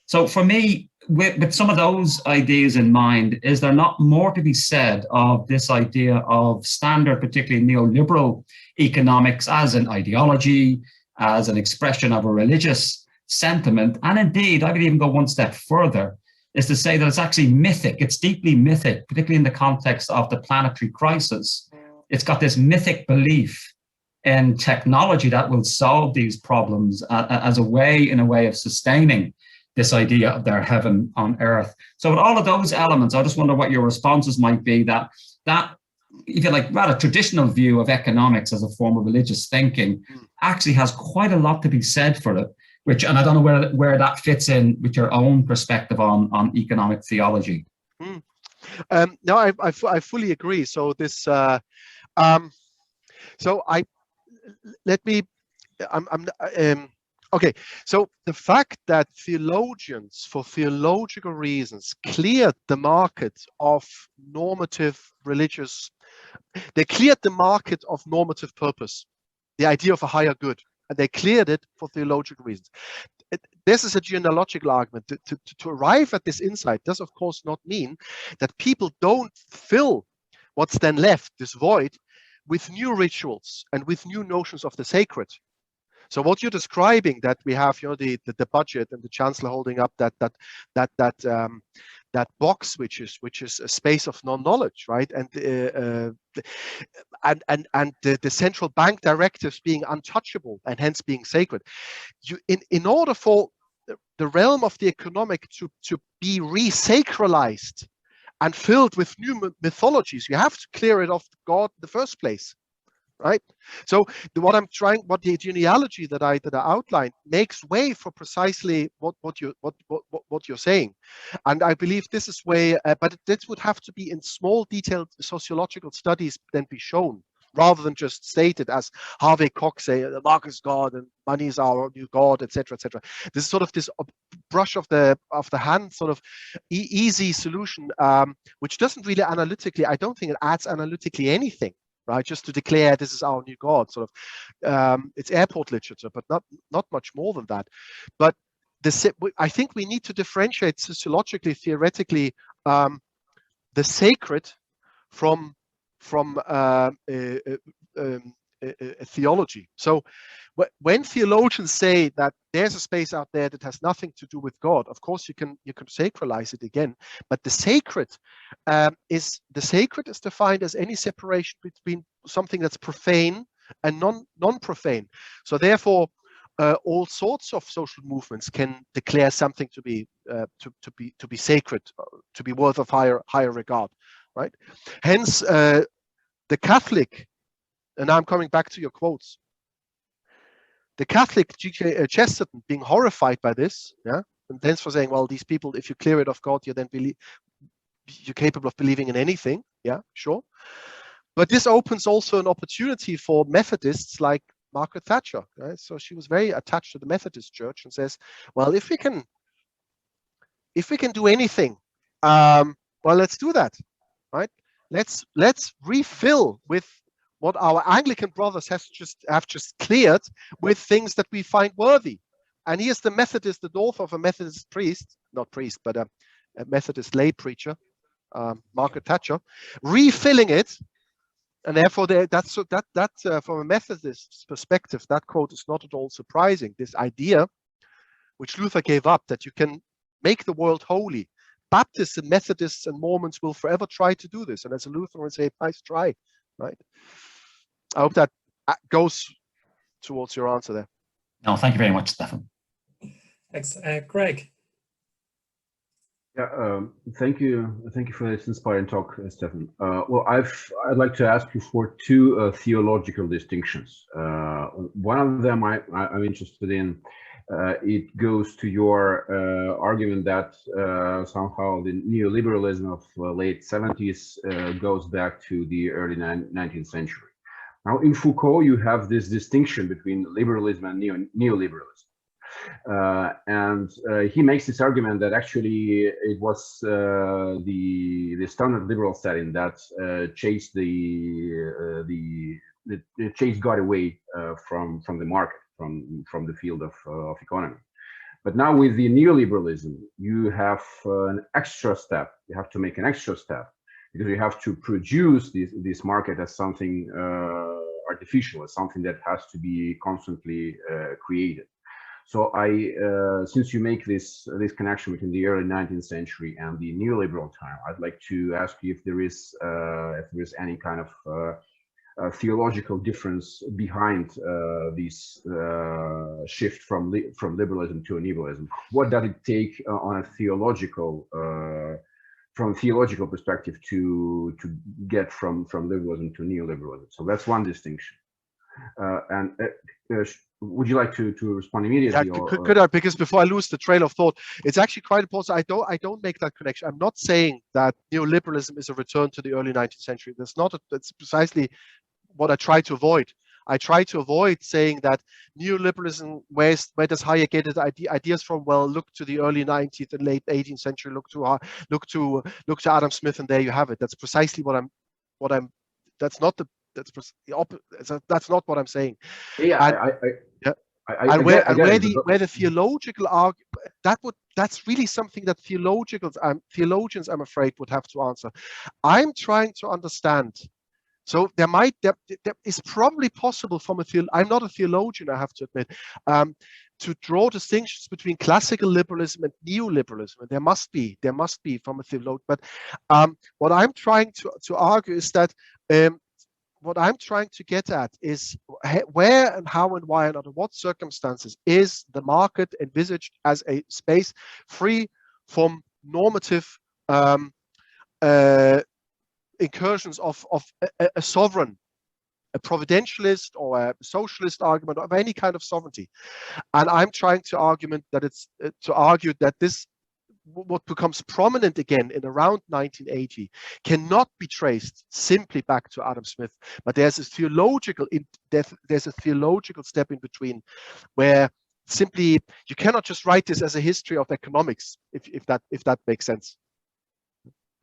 So for me, with some of those ideas in mind, is there not more to be said of this idea of standard, particularly neoliberal economics as an ideology, as an expression of a religious sentiment? And indeed, I would even go one step further, is to say that it's actually mythic. It's deeply mythic, particularly in the context of the planetary crisis. It's got this mythic belief in technology that will solve these problems as a way, in a way of sustaining this idea of their heaven on earth. So with all of those elements, I just wonder what your responses might be, that if you like, rather traditional view of economics as a form of religious thinking actually has quite a lot to be said for it, which, and I don't know where that fits in with your own perspective on economic theology. No, I fully agree. So this, okay, so the fact that theologians, for theological reasons, cleared the market of normative religious, they cleared the market of normative purpose, the idea of a higher good, and they cleared it for theological reasons. This is a genealogical argument. To arrive at this insight does, of course, not mean that people don't fill what's then left, this void, with new rituals and with new notions of the sacred. So what you're describing, that we have, you know, the budget and the chancellor holding up that box, which is a space of non-knowledge, right? And the central bank directives being untouchable and hence being sacred. In order for the realm of the economic to be re-sacralized and filled with new mythologies, you have to clear it of God in the first place. Right. So what the genealogy that I outlined makes way for precisely what you're saying, and I believe this is way. But this would have to be in small, detailed sociological studies then be shown, rather than just stated as Harvey Cox say, the market is God and money is our new God, etc., etc. This is sort of this brush of the hand, sort of easy solution, which doesn't really analytically. I don't think it adds analytically anything. Right, just to declare this is our new God, sort of, it's airport literature, but not much more than that. But I think we need to differentiate sociologically, theoretically, the sacred from theology. So when theologians say that there's a space out there that has nothing to do with God, of course you can sacralize it again, but the sacred is defined as any separation between something that's profane and non-profane. So therefore, all sorts of social movements can declare something to be sacred, to be worth of higher regard, right? Hence, the Catholic, and now I'm coming back to your quotes. The Catholic G.K. Chesterton being horrified by this, yeah, and hence for saying, well, these people, if you clear it of God, you're capable of believing in anything, yeah, sure. But this opens also an opportunity for Methodists like Margaret Thatcher, right? So she was very attached to the Methodist Church and says, well, if we can do anything, well, let's do that, right? Let's refill with what our Anglican brothers have just cleared with things that we find worthy. And here's the Methodist, the daughter of a Methodist priest, not priest, but a Methodist lay preacher, Margaret Thatcher, refilling it. And therefore, from a Methodist perspective, that quote is not at all surprising. This idea, which Luther gave up, that you can make the world holy. Baptists and Methodists and Mormons will forever try to do this. And as a Lutheran, I say, nice try, right? I hope that goes towards your answer there. No, thank you very much, Stefan. Thanks, Greg. Yeah, thank you for this inspiring talk, Stefan. Well, I'd like to ask you for two theological distinctions. One of them I'm interested in. It goes to your argument that somehow the neoliberalism of late 70s goes back to the early 19th century. Now, in Foucault, you have this distinction between liberalism and neoliberalism. And he makes this argument that actually it was the standard liberal setting that chased chased God away from the market, from the field of economy. But now with the neoliberalism, you have an extra step. You have to make an extra step because you have to produce this market as something artificial, as something that has to be constantly created. So since you make this connection between the early 19th century and the neoliberal time, I'd like to ask you if there is any kind of theological difference behind this shift from liberalism to neoliberalism. What does it take on a from a theological perspective to get from liberalism to neoliberalism? So that's one distinction. Would you like to respond immediately? Yeah, could I? Because before I lose the trail of thought, it's actually quite important. I don't make that connection. I'm not saying that neoliberalism is a return to the early 19th century. That's precisely what I try to avoid. I try to avoid saying that neoliberalism, where does Hayek get his ideas from? Well, look to the early 19th and late 18th century. Look to Adam Smith, and there you have it. That's precisely what I'm. That's not what I'm saying. Yeah, where the theological argument, that's really something that theologians, I'm afraid, would have to answer. I'm trying to understand. So there is probably possible I'm not a theologian, I have to admit, to draw distinctions between classical liberalism and neoliberalism. And there must be from a theologian. But what I'm trying to argue is that what I'm trying to get at is where and how and why and under what circumstances is the market envisaged as a space free from normative incursions of a sovereign, a providentialist or a socialist argument of any kind of sovereignty. And I'm trying to argue that this, what becomes prominent again in around 1980, cannot be traced simply back to Adam Smith, but there's a theological step in between, where simply you cannot just write this as a history of economics, if that makes sense.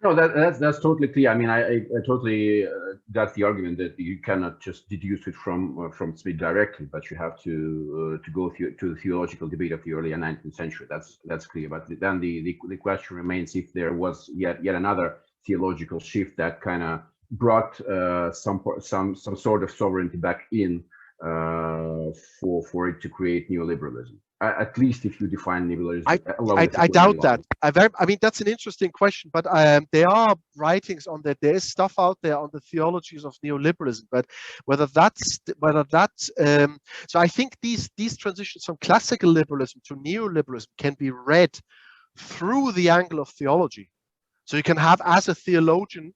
No, that's totally clear. I mean, I totally got the argument that you cannot just deduce it from Smith directly, but you have to go to the theological debate of the early 19th century. That's clear. But then the question remains if there was yet another theological shift that kind of brought some sort of sovereignty back in for it to create neoliberalism. At least if you define neoliberalism. I doubt that. I mean, that's an interesting question, but there are writings on that. There is stuff out there on the theologies of neoliberalism, but whether that's so I think these transitions from classical liberalism to neoliberalism can be read through the angle of theology. So you can have, as a theologian,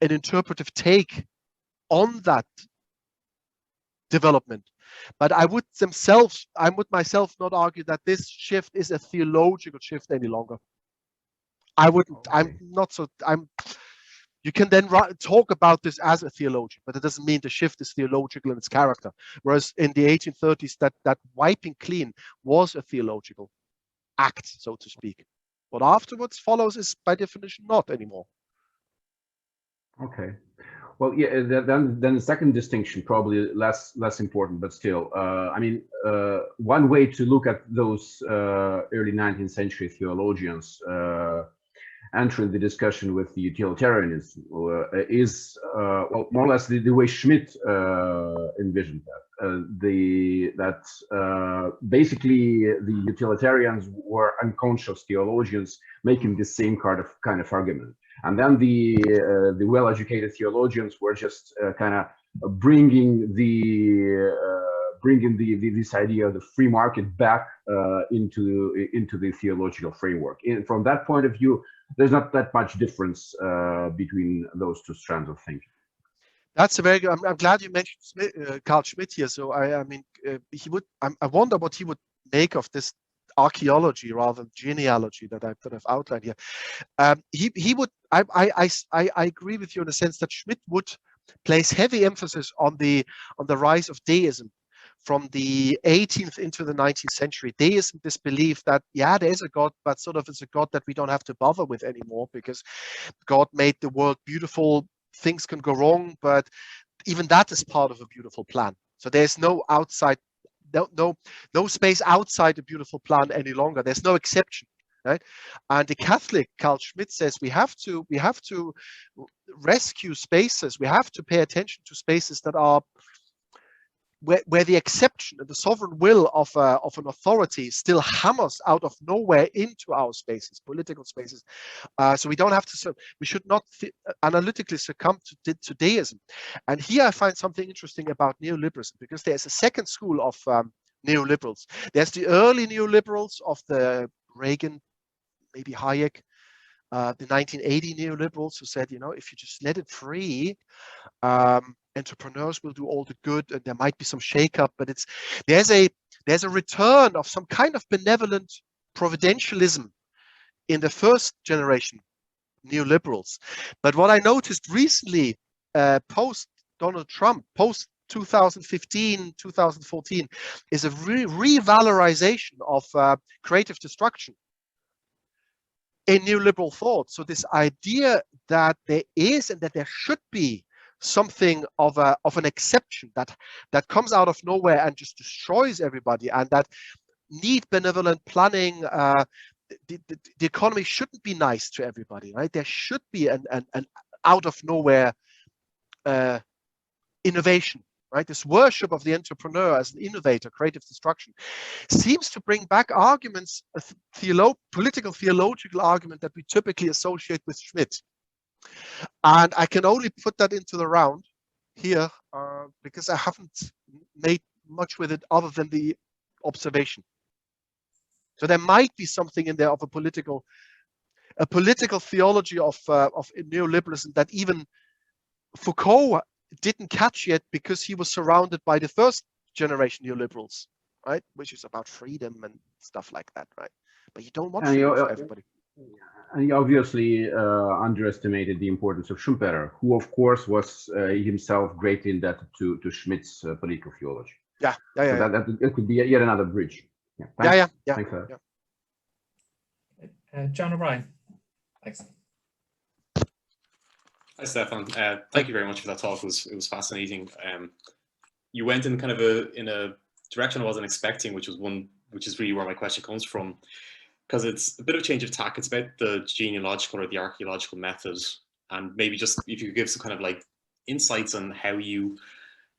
an interpretive take on that development. But I would myself not argue that this shift is a theological shift any longer. I wouldn't. Okay. I'm not so. You can then talk about this as a theologian, but it doesn't mean the shift is theological in its character. Whereas in the 1830s, that wiping clean was a theological act, so to speak. What afterwards follows is by definition not anymore. Okay. Well, yeah. Then the second distinction, probably less important, but still. I mean, one way to look at those early 19th century theologians entering the discussion with the utilitarianism is well, more or less the way Schmitt envisioned that. Basically the utilitarians were unconscious theologians making the same kind of argument. And then the well-educated theologians were just kind of bringing this idea of the free market back into the theological framework. From that point of view, there's not that much difference between those two strands of thinking. That's a very good. I'm glad you mentioned Carl Schmitt here. So I mean, he would. I wonder what he would make of this archaeology rather than genealogy that I've outlined here. He would. I agree with you in the sense that Schmitt would place heavy emphasis on the rise of deism from the 18th into the 19th century. Deism, this belief that yeah, there is a God, but sort of it's a God that we don't have to bother with anymore because God made the world beautiful. Things can go wrong, but even that is part of a beautiful plan. So there's no outside. No space outside a beautiful plan any longer. There's no exception, right? And the Catholic Carl Schmitt says we have to rescue spaces. We have to pay attention to spaces that are where the exception and the sovereign will of an authority still hammers out of nowhere into our spaces, political spaces. So we don't have to. We should not analytically succumb to deism. And here I find something interesting about neoliberalism, because there's a second school of neoliberals. There's the early neoliberals of the Reagan, maybe Hayek, the 1980 neoliberals who said, you know, if you just let it free, entrepreneurs will do all the good, and there might be some shakeup, but there's a return of some kind of benevolent providentialism in the first generation neoliberals. But what I noticed recently, post Donald Trump, post 2015, 2014, is a revalorization of creative destruction in neoliberal thought. So this idea that there is and that there should be something of an exception that comes out of nowhere and just destroys everybody, and that need benevolent planning. The economy shouldn't be nice to everybody, right? There should be an out of nowhere innovation, right? This worship of the entrepreneur as an innovator, creative destruction, seems to bring back arguments, political theological argument that we typically associate with Schmitt. And I can only put that into the round here because I haven't made much with it other than the observation. So there might be something in there of a political theology of neoliberalism that even Foucault didn't catch yet, because he was surrounded by the first generation neoliberals, right? Which is about freedom and stuff like that, right? But you don't want freedom for everybody. And he obviously underestimated the importance of Schumpeter, who of course was himself greatly indebted to Schmitt's political theology. Yeah. So that could be yet another bridge. Yeah. Thanks. John O'Brien. Thanks. Hi, Stefan. Thank you very much for that talk. It was fascinating. You went in kind of in a direction I wasn't expecting, which is really where my question comes from, because it's a bit of a change of tack. It's about the genealogical or the archaeological method, and maybe just if you could give some kind of like insights on how you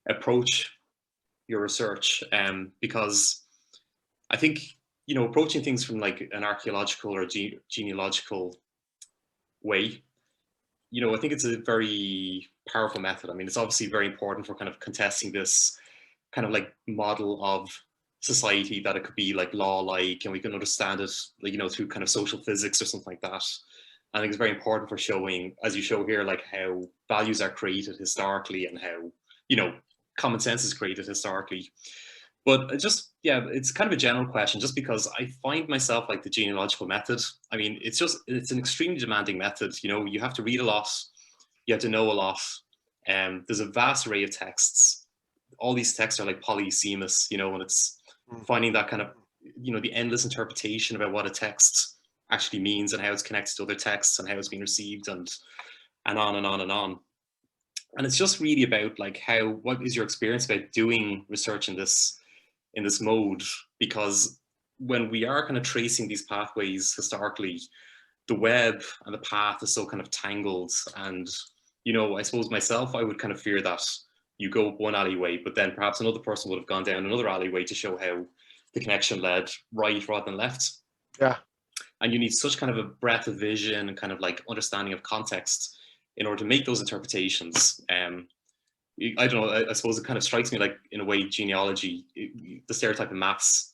approach your research, because I think, you know, approaching things from like an archaeological or genealogical way, you know, I think it's a very powerful method. I mean, it's obviously very important for kind of contesting this kind of like model of society, that it could be like law-like, and we can understand it, like, you know, through kind of social physics or something like that. I think it's very important for showing, as you show here, like how values are created historically and how, you know, common sense is created historically. But just, yeah, it's kind of a general question, just because I find myself like the genealogical method. I mean, it's an extremely demanding method. You know, you have to read a lot, you have to know a lot. There's a vast array of texts. All these texts are like polysemous, you know, and it's finding that kind of, you know, the endless interpretation about what a text actually means and how it's connected to other texts and how it's being received, and on and on and on. And it's just really about like what is your experience about doing research in this mode? Because when we are kind of tracing these pathways historically, the web and the path is so kind of tangled. And, you know, I suppose myself, I would kind of fear that you go up one alleyway, but then perhaps another person would have gone down another alleyway to show how the connection led right rather than left. Yeah. And you need such kind of a breadth of vision and kind of like understanding of context in order to make those interpretations. I don't know, I suppose it kind of strikes me like, in a way, genealogy, the stereotype in maths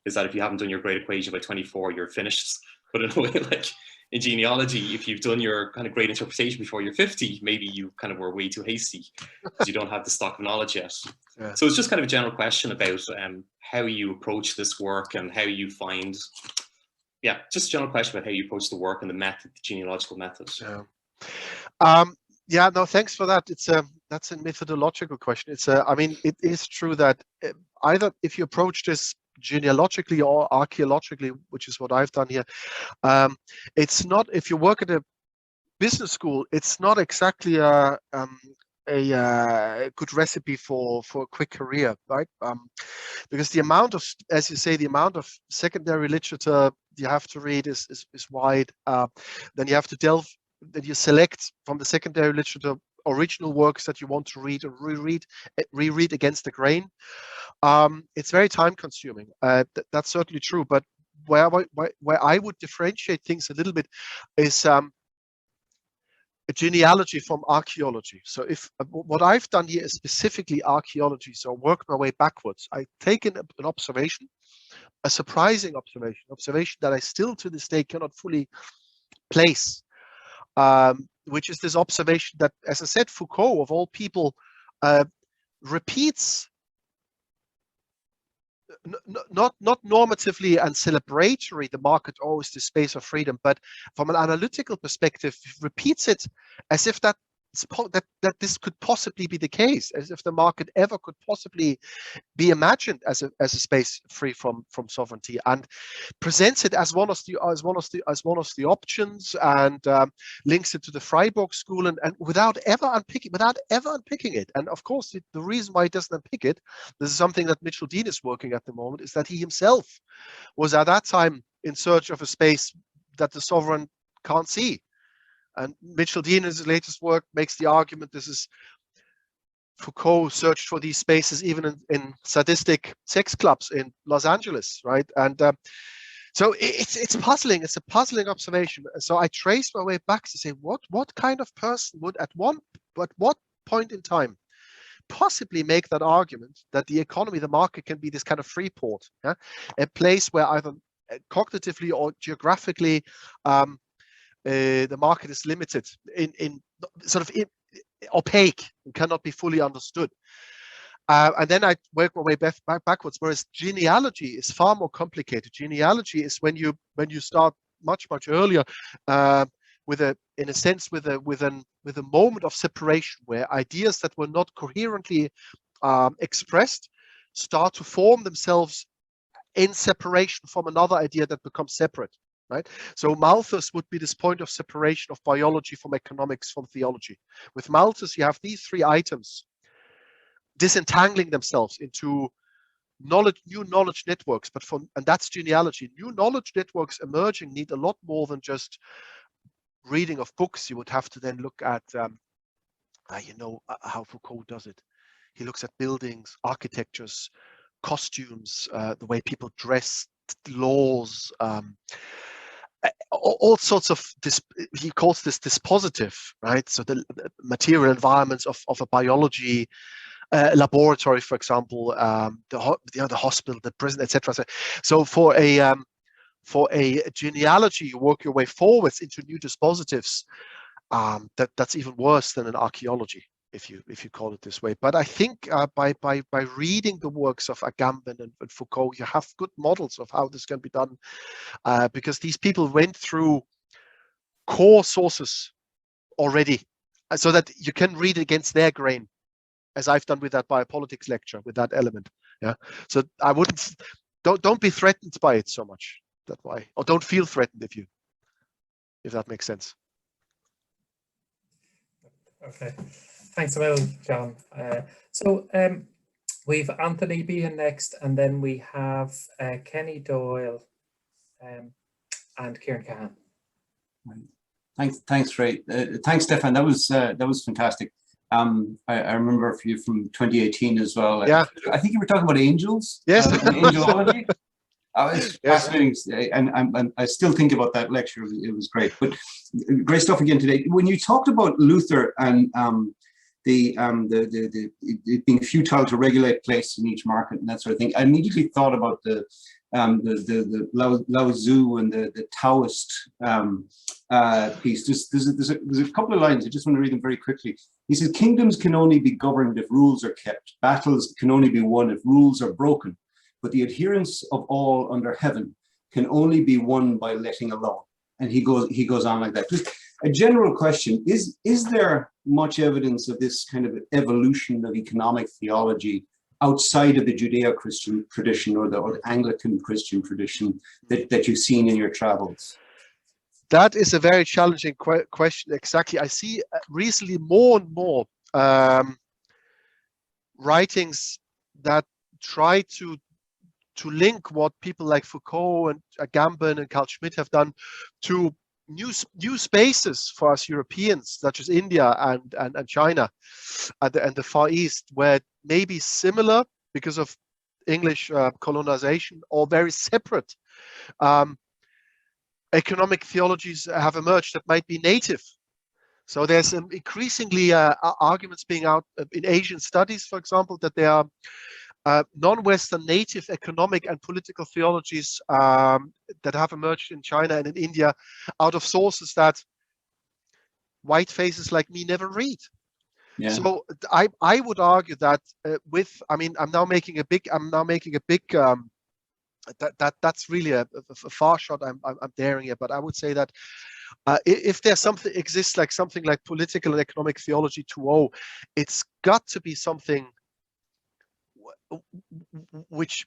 is that if you haven't done your great equation by 24, you're finished. But in a way, like in genealogy, if you've done your kind of great interpretation before you're 50, maybe you kind of were way too hasty because you don't have the stock of knowledge yet. Yeah. So it's just kind of a general question about how you approach this work and how you find, yeah, just a general question about how you approach the work and the method, the genealogical method. Yeah. Yeah, no, thanks for that. That's a methodological question. I mean, it is true that either if you approach this genealogically or archaeologically, which is what I've done here, it's not, if you work at a business school, it's not exactly a good recipe for a quick career, right? Because the amount of, as you say, the amount of secondary literature you have to read is wide. Then you have to delve. That you select from the secondary literature original works that you want to read or reread against the grain. It's very time consuming. That's certainly true. But where I would differentiate things a little bit is a genealogy from archaeology. So if what I've done here is specifically archaeology, so work my way backwards. I've taken an observation, a surprising observation that I still to this day cannot fully place. Which is this observation that, as I said, Foucault, of all people, repeats, not normatively and celebratory, the market always the space of freedom, but from an analytical perspective, repeats it as if that this could possibly be the case, as if the market ever could possibly be imagined as a space free from sovereignty, and presents it as one of the options, and links it to the Freiburg school, and without ever unpicking it. And of course, the reason why he doesn't unpick it, this is something that Mitchell Dean is working at the moment, is that he himself was at that time in search of a space that the sovereign can't see. And Mitchell Dean, in his latest work, makes the argument this is Foucault searched for these spaces even in sadistic sex clubs in Los Angeles, right? And so it's puzzling. It's a puzzling observation. So I traced my way back to say, what kind of person would at what point in time possibly make that argument that the economy, the market, can be this kind of free port, yeah? A place where either cognitively or geographically the market is limited, in sort of opaque and cannot be fully understood. And then I work my way backwards, whereas genealogy is far more complicated. Genealogy is when you start much earlier, with a moment of separation where ideas that were not coherently expressed start to form themselves in separation from another idea that becomes separate. Right? So Malthus would be this point of separation of biology from economics from theology. With Malthus, you have these three items disentangling themselves into new knowledge networks, and that's genealogy. New knowledge networks emerging need a lot more than just reading of books. You would have to then look at You know how Foucault does it. He looks at buildings, architectures, costumes, the way people dress, laws, all sorts of this. He calls this dispositive, right? So the material environments of a biology laboratory, for example, the hospital, the prison, etc. So for a genealogy, you work your way forwards into new dispositives. That's even worse than an archaeology, if you call it this way. But I think by reading the works of Agamben and Foucault, you have good models of how this can be done, because these people went through core sources already, so that you can read against their grain, as I've done with that biopolitics lecture, with that element. Yeah. So I wouldn't, don't be threatened by it so much. That's why, or don't feel threatened if that makes sense. Okay, thanks a million, John. So we've Anthony being next, and then we have Kenny Doyle and Kieran Cahan. Thanks, Ray. Thanks, Stefan. That was fantastic. I remember you from 2018 as well. Yeah. I think you were talking about angels. Yes. Angelology. It's fascinating, and I still think about that lecture. It was great, but great stuff again today. When you talked about Luther and it being futile to regulate place in each market and that sort of thing, I immediately thought about the Lao Tzu and the Taoist piece. There's a couple of lines. I just want to read them very quickly. He says, "Kingdoms can only be governed if rules are kept. Battles can only be won if rules are broken. But the adherence of all under heaven can only be won by letting alone." And he goes on like that. Just a general question: is there much evidence of this kind of evolution of economic theology outside of the Judeo-Christian tradition or the Anglican Christian tradition that you've seen in your travels? That is a very challenging question. Exactly. I see recently more and more writings that try to link what people like Foucault and Agamben and Carl Schmitt have done to new spaces for us Europeans, such as India and China and the Far East, where it may be similar because of English colonization, or very separate economic theologies have emerged that might be native. So there's increasingly arguments being out in Asian studies, for example, that there are non-Western native economic and political theologies that have emerged in China and in India out of sources that white faces like me never read. Yeah. So I would argue that I'm now making a big that's really a far shot I'm daring here, but I would say that if there's something exists like something like political and economic theology 2.0, it's got to be something which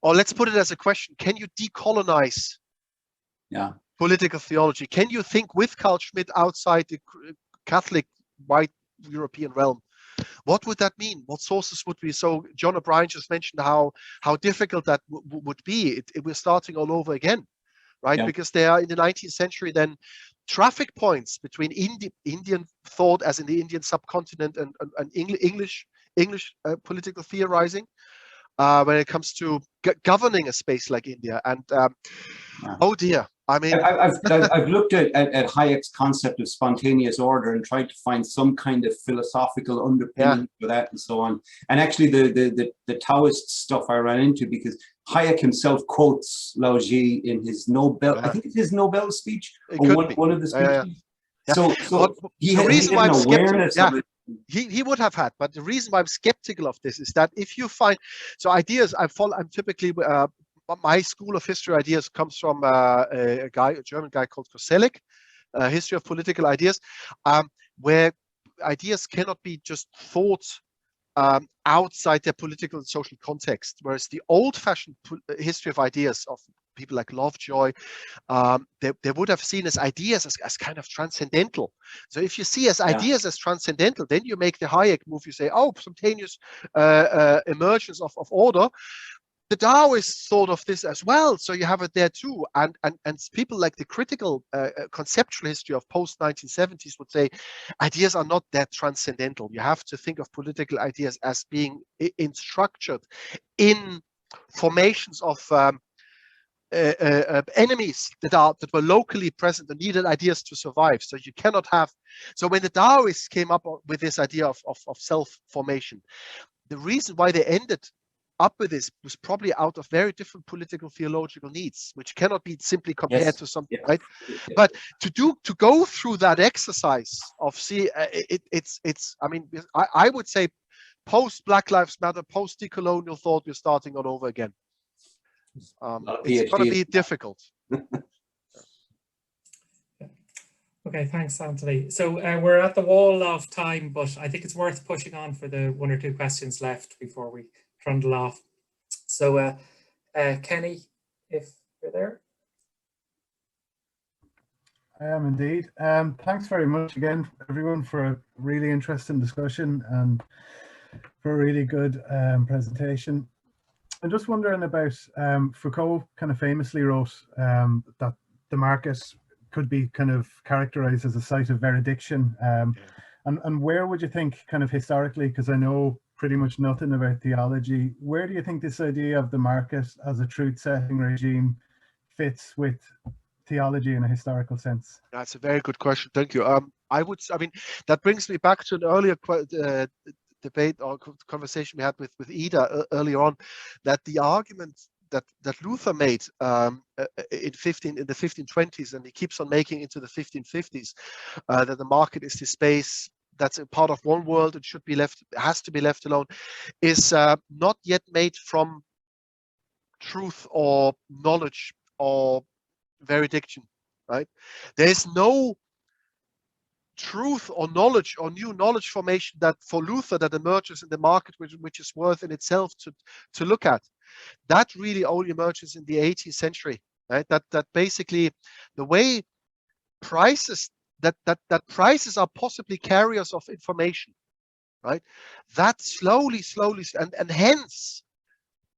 or let's put it as a question: can you decolonize political theology? Can you think with Carl Schmitt outside the Catholic white European realm? What would that mean? What sources would be? So John O'Brien just mentioned how difficult that would be. We're starting all over again, right? Yeah. Because there are, in the 19th century, then traffic points between Indian thought, as in the Indian subcontinent, and English political theorizing when it comes to governing a space like India. And oh dear, I mean, I've looked at Hayek's concept of spontaneous order and tried to find some kind of philosophical underpinning for that and so on. And actually, the Taoist stuff I ran into, because Hayek himself quotes Lao Tzu in his Nobel, I think it's his Nobel speech, or one of the speeches. So he had an awareness of it. He would have had, but the reason why I'm skeptical of this is that if you find ideas, I'm typically my school of history ideas comes from a German guy called Koselleck, History of Political Ideas, where ideas cannot be just thought outside their political and social context, whereas the old-fashioned history of ideas of people like Lovejoy, they would have seen as ideas as kind of transcendental. So if you see as ideas as transcendental, then you make the Hayek move. You say, oh, spontaneous emergence of order. the Taoists thought of this as well, so you have it there too. And people like the critical conceptual history of post-1970s would say ideas are not that transcendental. You have to think of political ideas as being structured in formations of enemies that were locally present and needed ideas to survive. So you cannot have. So when the Taoists came up with this idea of self-formation, the reason why they ended up with this was probably out of very different political theological needs, which cannot be simply compared to something, right? But to go through that exercise of it's I mean, I would say post Black Lives Matter, post decolonial thought, we're starting all over again. It's going to be difficult. Okay, thanks, Anthony. So we're at the wall of time, but I think it's worth pushing on for the 1 or 2 questions left before we trundle off. So Kenny, if you're there. I am indeed. Thanks very much again, everyone, for a really interesting discussion and for a really good presentation. I'm just wondering about Foucault kind of famously wrote that the market could be kind of characterized as a site of veridiction. And where would you think kind of historically, because I know pretty much nothing about theology, where do you think this idea of the market as a truth-setting regime fits with theology in a historical sense? That's a very good question. Thank you. I mean, that brings me back to an earlier debate or conversation we had with Ida earlier on, that the argument that Luther made in the 1520s, and he keeps on making into the 1550s, that the market is the space that's a part of one world and should be left, has to be left alone, is not yet made from truth or knowledge or veridiction, right? There is no truth or knowledge or new knowledge formation that for Luther that emerges in the market which is worth in itself to look at. That really only emerges in the 18th century, right? That basically the way prices that prices are possibly carriers of information, right? That slowly and hence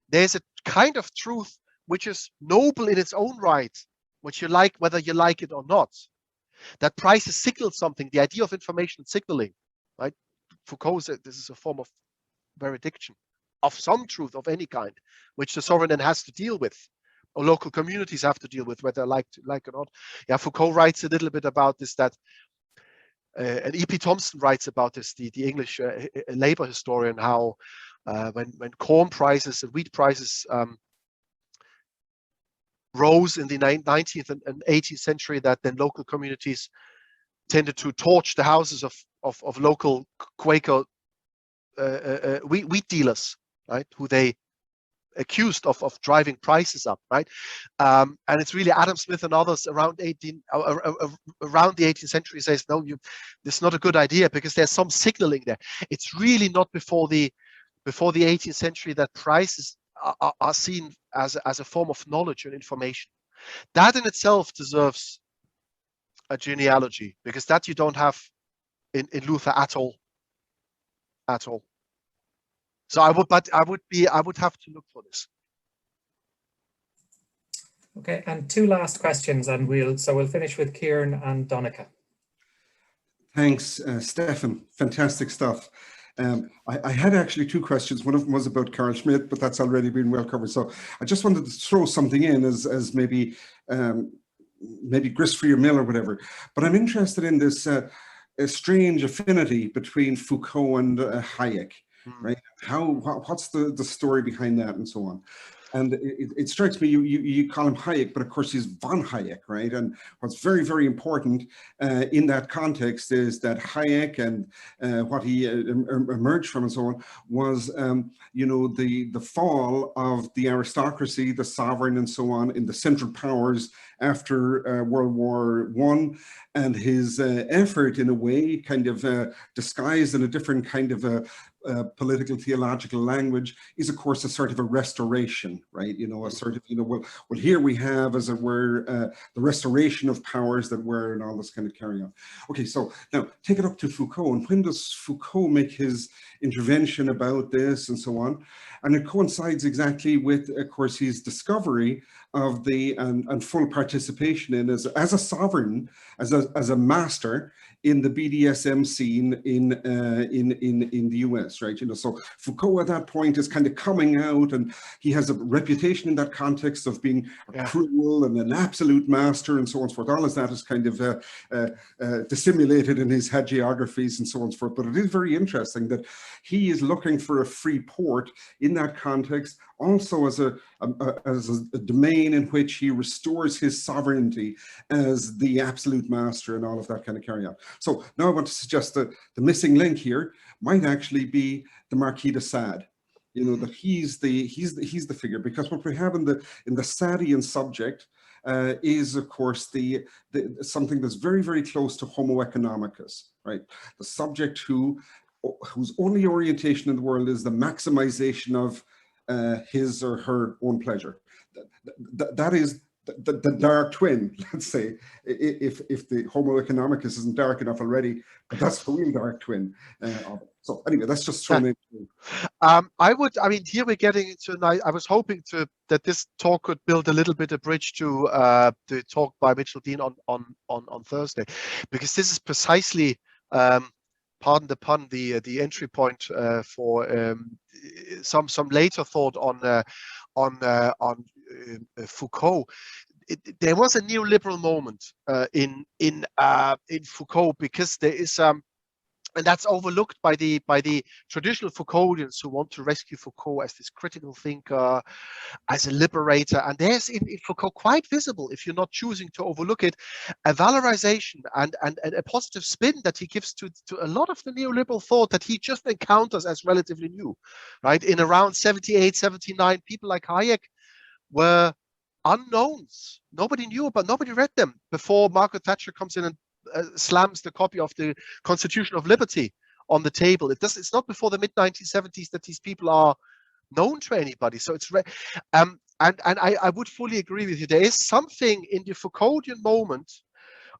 there's a kind of truth which is noble in its own right, which you like whether you like it or not. That prices signal something, the idea of information signaling, right? Foucault said this is a form of veridiction, of some truth of any kind, which the sovereign then has to deal with, or local communities have to deal with, whether like or not. Yeah, Foucault writes a little bit about this, that and E.P. Thompson writes about this, the English labor historian, how when corn prices and wheat prices rose in the 19th and 18th century, that then local communities tended to torch the houses of local Quaker wheat dealers, right, who they accused of driving prices up, right? And it's really Adam Smith and others around the 18th century says, no, this is not a good idea because there's some signaling there. It's really not before the 18th century that prices are seen as a form of knowledge and information. That in itself deserves a genealogy, because that you don't have in Luther at all. So I would have to look for this. Okay, and 2 last questions, and we'll finish with Kieran and Donica. Thanks, Stefan. Fantastic stuff. I had actually 2 questions. One of them was about Carl Schmitt, but that's already been well covered. So I just wanted to throw something in as maybe grist for your mill or whatever. But I'm interested in this strange affinity between Foucault and Hayek, right? What's the story behind that and so on? And it strikes me, you call him Hayek, but of course he's von Hayek, right? And what's very, very important in that context is that Hayek and what he emerged from and so on was, the fall of the aristocracy, the sovereign and so on in the Central Powers after World War I, and his effort in a way kind of disguised in a different kind of political theological language is of course a sort of a restoration, right? A sort of, well here we have, as it were, the restoration of powers that were, and all this kind of carry on. Okay, so now take it up to Foucault, and when does Foucault make his intervention about this and so on? And it coincides exactly with, of course, his discovery of the and full participation in as a sovereign, as a master in the BDSM scene in the US, right? You know, so Foucault at that point is kind of coming out, and he has a reputation in that context of being cruel and an absolute master, and so on and so forth. All of that is kind of dissimulated in his hagiographies and so on and so forth. But it is very interesting that he is looking for a free port in that context, also as a domain in which he restores his sovereignty as the absolute master and all of that kind of carry on. So now I want to suggest that the missing link here might actually be the Marquis de Sade. You know, that he's the figure, because what we have in the Sadian subject is, of course, the something that's very, very close to Homo economicus, right? The subject whose only orientation in the world is the maximization of his or her own pleasure. That is the dark twin, let's say, if the Homo economicus isn't dark enough already, but that's the real dark twin of it. So anyway, that's just thrown in. I mean, here we're getting into, I was hoping that this talk could build a little bit of bridge to the talk by Mitchell Dean on Thursday, because this is precisely, pardon the pun, the entry point for some later thought on Foucault. There was a neoliberal moment in Foucault, because there is and that's overlooked by the traditional Foucauldians who want to rescue Foucault as this critical thinker, as a liberator. And there's in Foucault, quite visible, if you're not choosing to overlook it, a valorization and a positive spin that he gives to a lot of the neoliberal thought that he just encounters as relatively new, right? In around 78, 79, people like Hayek were unknowns. Nobody knew about, nobody read them before Margaret Thatcher comes in and slams the copy of the Constitution of Liberty on the table. It's not before the mid-1970s that these people are known to anybody. So it's and I would fully agree with you. There is something in the Foucauldian moment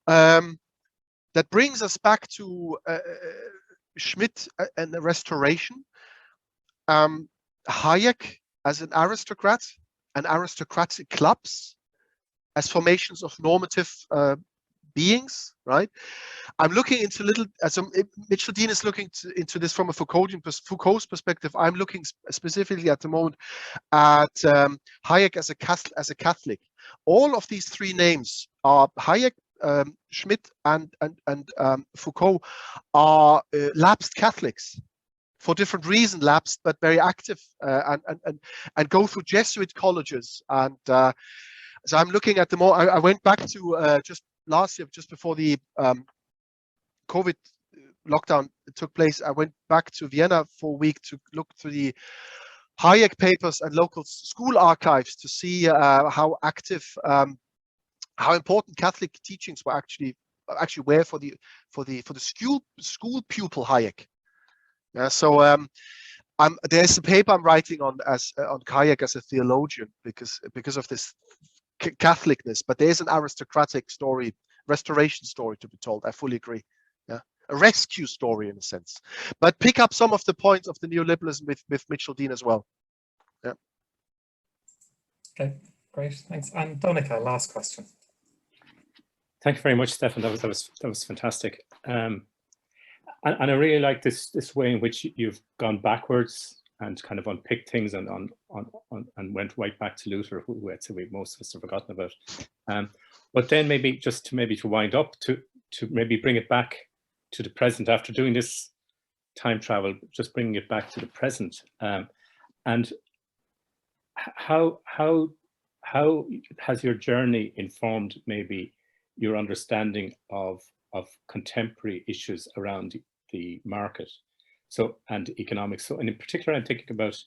that brings us back to Schmidt and the Restoration. Hayek as an aristocrat and aristocratic clubs as formations of normative beings, right? I'm looking into Mitchell Dean is looking into this from a Foucault's perspective. I'm looking specifically at the moment at Hayek as a Catholic. All of these three names are Hayek, Schmidt, and Foucault are lapsed Catholics. For different reasons, lapsed, but very active, and go through Jesuit colleges. And so I'm looking at them all. I went back to just last year, just before the COVID lockdown took place. I went back to Vienna for a week to look through the Hayek papers and local school archives to see how active, how important Catholic teachings were actually were for the school pupil Hayek. Yeah, so there's a paper I'm writing on Hayek as a theologian because of this Catholicness, but there's an aristocratic story, restoration story to be told. I fully agree. Yeah, a rescue story in a sense, but pick up some of the points of the neoliberalism with Mitchell Dean as well. Yeah. Okay, great, thanks. And Donica, last question. Thank you very much, Stefan. That was fantastic. And I really like this way in which you've gone backwards and kind of unpicked things and went right back to Luther, who most of us have forgotten about. But then maybe to wind up, to maybe bring it back to the present after doing this time travel, just bringing it back to the present. And how has your journey informed maybe your understanding of contemporary issues around the market, and economics? So, and in particular, I'm thinking about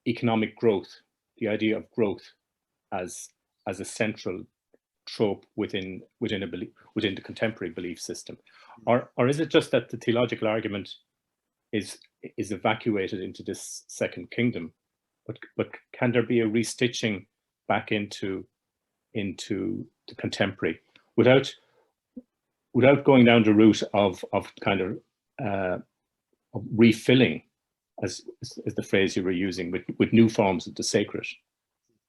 economic growth, the idea of growth as a central trope within the contemporary belief system, or is it just that the theological argument is evacuated into this second kingdom, but can there be a restitching back into the contemporary without going down the route of kind of refilling as the phrase you were using, with new forms of the sacred.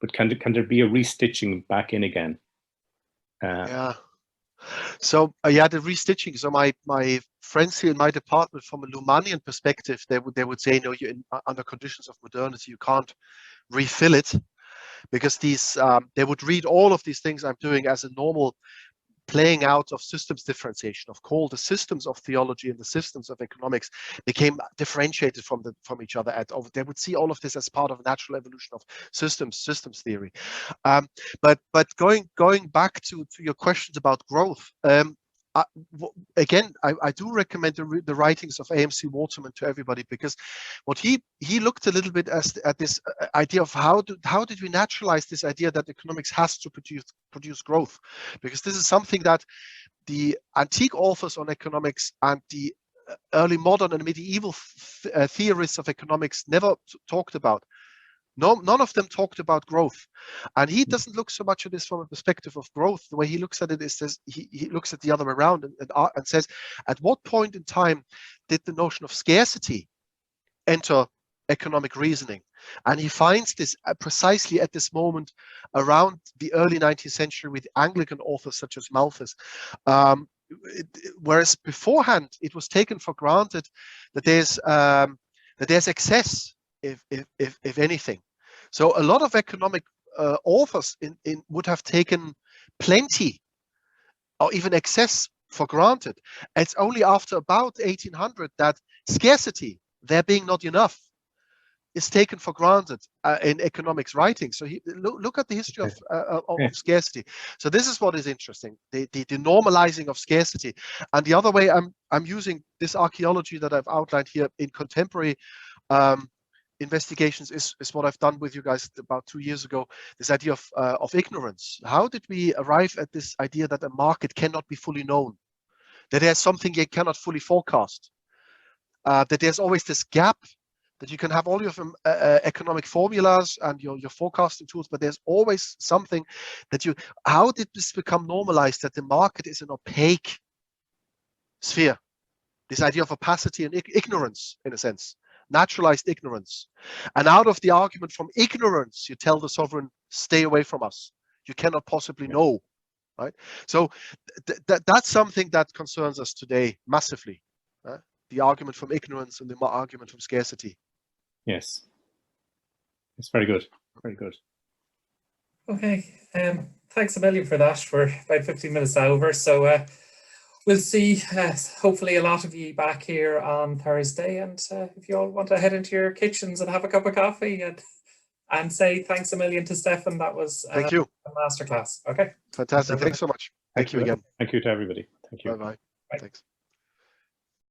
But can there be a restitching back in again? Yeah. So yeah, the restitching. So my friends here in my department, from a Luhmannian perspective, they would say, no, you're under conditions of modernity, you can't refill it, because these they would read all of these things I'm doing as a normal playing out of systems differentiation. Of course, the systems of theology and the systems of economics became differentiated from each other. They would see all of this as part of a natural evolution of systems theory. But going back to your questions about growth, again, I do recommend the writings of A.M.C. Waterman to everybody, because what he looked a little bit at this idea of how did we naturalize this idea that economics has to produce growth, because this is something that the antique authors on economics and the early modern and medieval theorists of economics never talked about. None of them talked about growth, and he doesn't look so much at this from a perspective of growth. The way he looks at it is this: he looks at the other way around and says, at what point in time did the notion of scarcity enter economic reasoning? And he finds this precisely at this moment around the early 19th century with Anglican authors such as Malthus. Whereas beforehand it was taken for granted that there's excess, if anything. So a lot of economic authors would have taken plenty or even excess for granted. It's only after about 1800 that scarcity, there being not enough, is taken for granted in economics writing. So look at the history of scarcity. So this is what is interesting: the normalizing of scarcity. And the other way I'm using this archaeology that I've outlined here in contemporary investigations is what I've done with you guys about 2 years ago. This idea of ignorance. How did we arrive at this idea that a market cannot be fully known, that there's something you cannot fully forecast, that there's always this gap, that you can have all your economic formulas and your forecasting tools, but there's always something that how did this become normalized, that the market is an opaque sphere? This idea of opacity and ignorance, in a sense, naturalized ignorance. And out of the argument from ignorance, you tell the sovereign, stay away from us. You cannot possibly know, right? So that's something that concerns us today massively. The argument from ignorance and the argument from scarcity. Yes, it's very good, very good. Okay, thanks a million for that. We're about 15 minutes over, so we'll see hopefully a lot of you back here on Thursday, and if you all want to head into your kitchens and have a cup of coffee and say thanks a million to Stefan. That was thank you. A masterclass. Okay, fantastic. Thanks so much. Thank you again. Thank you to everybody. Thank you. Bye. Thanks.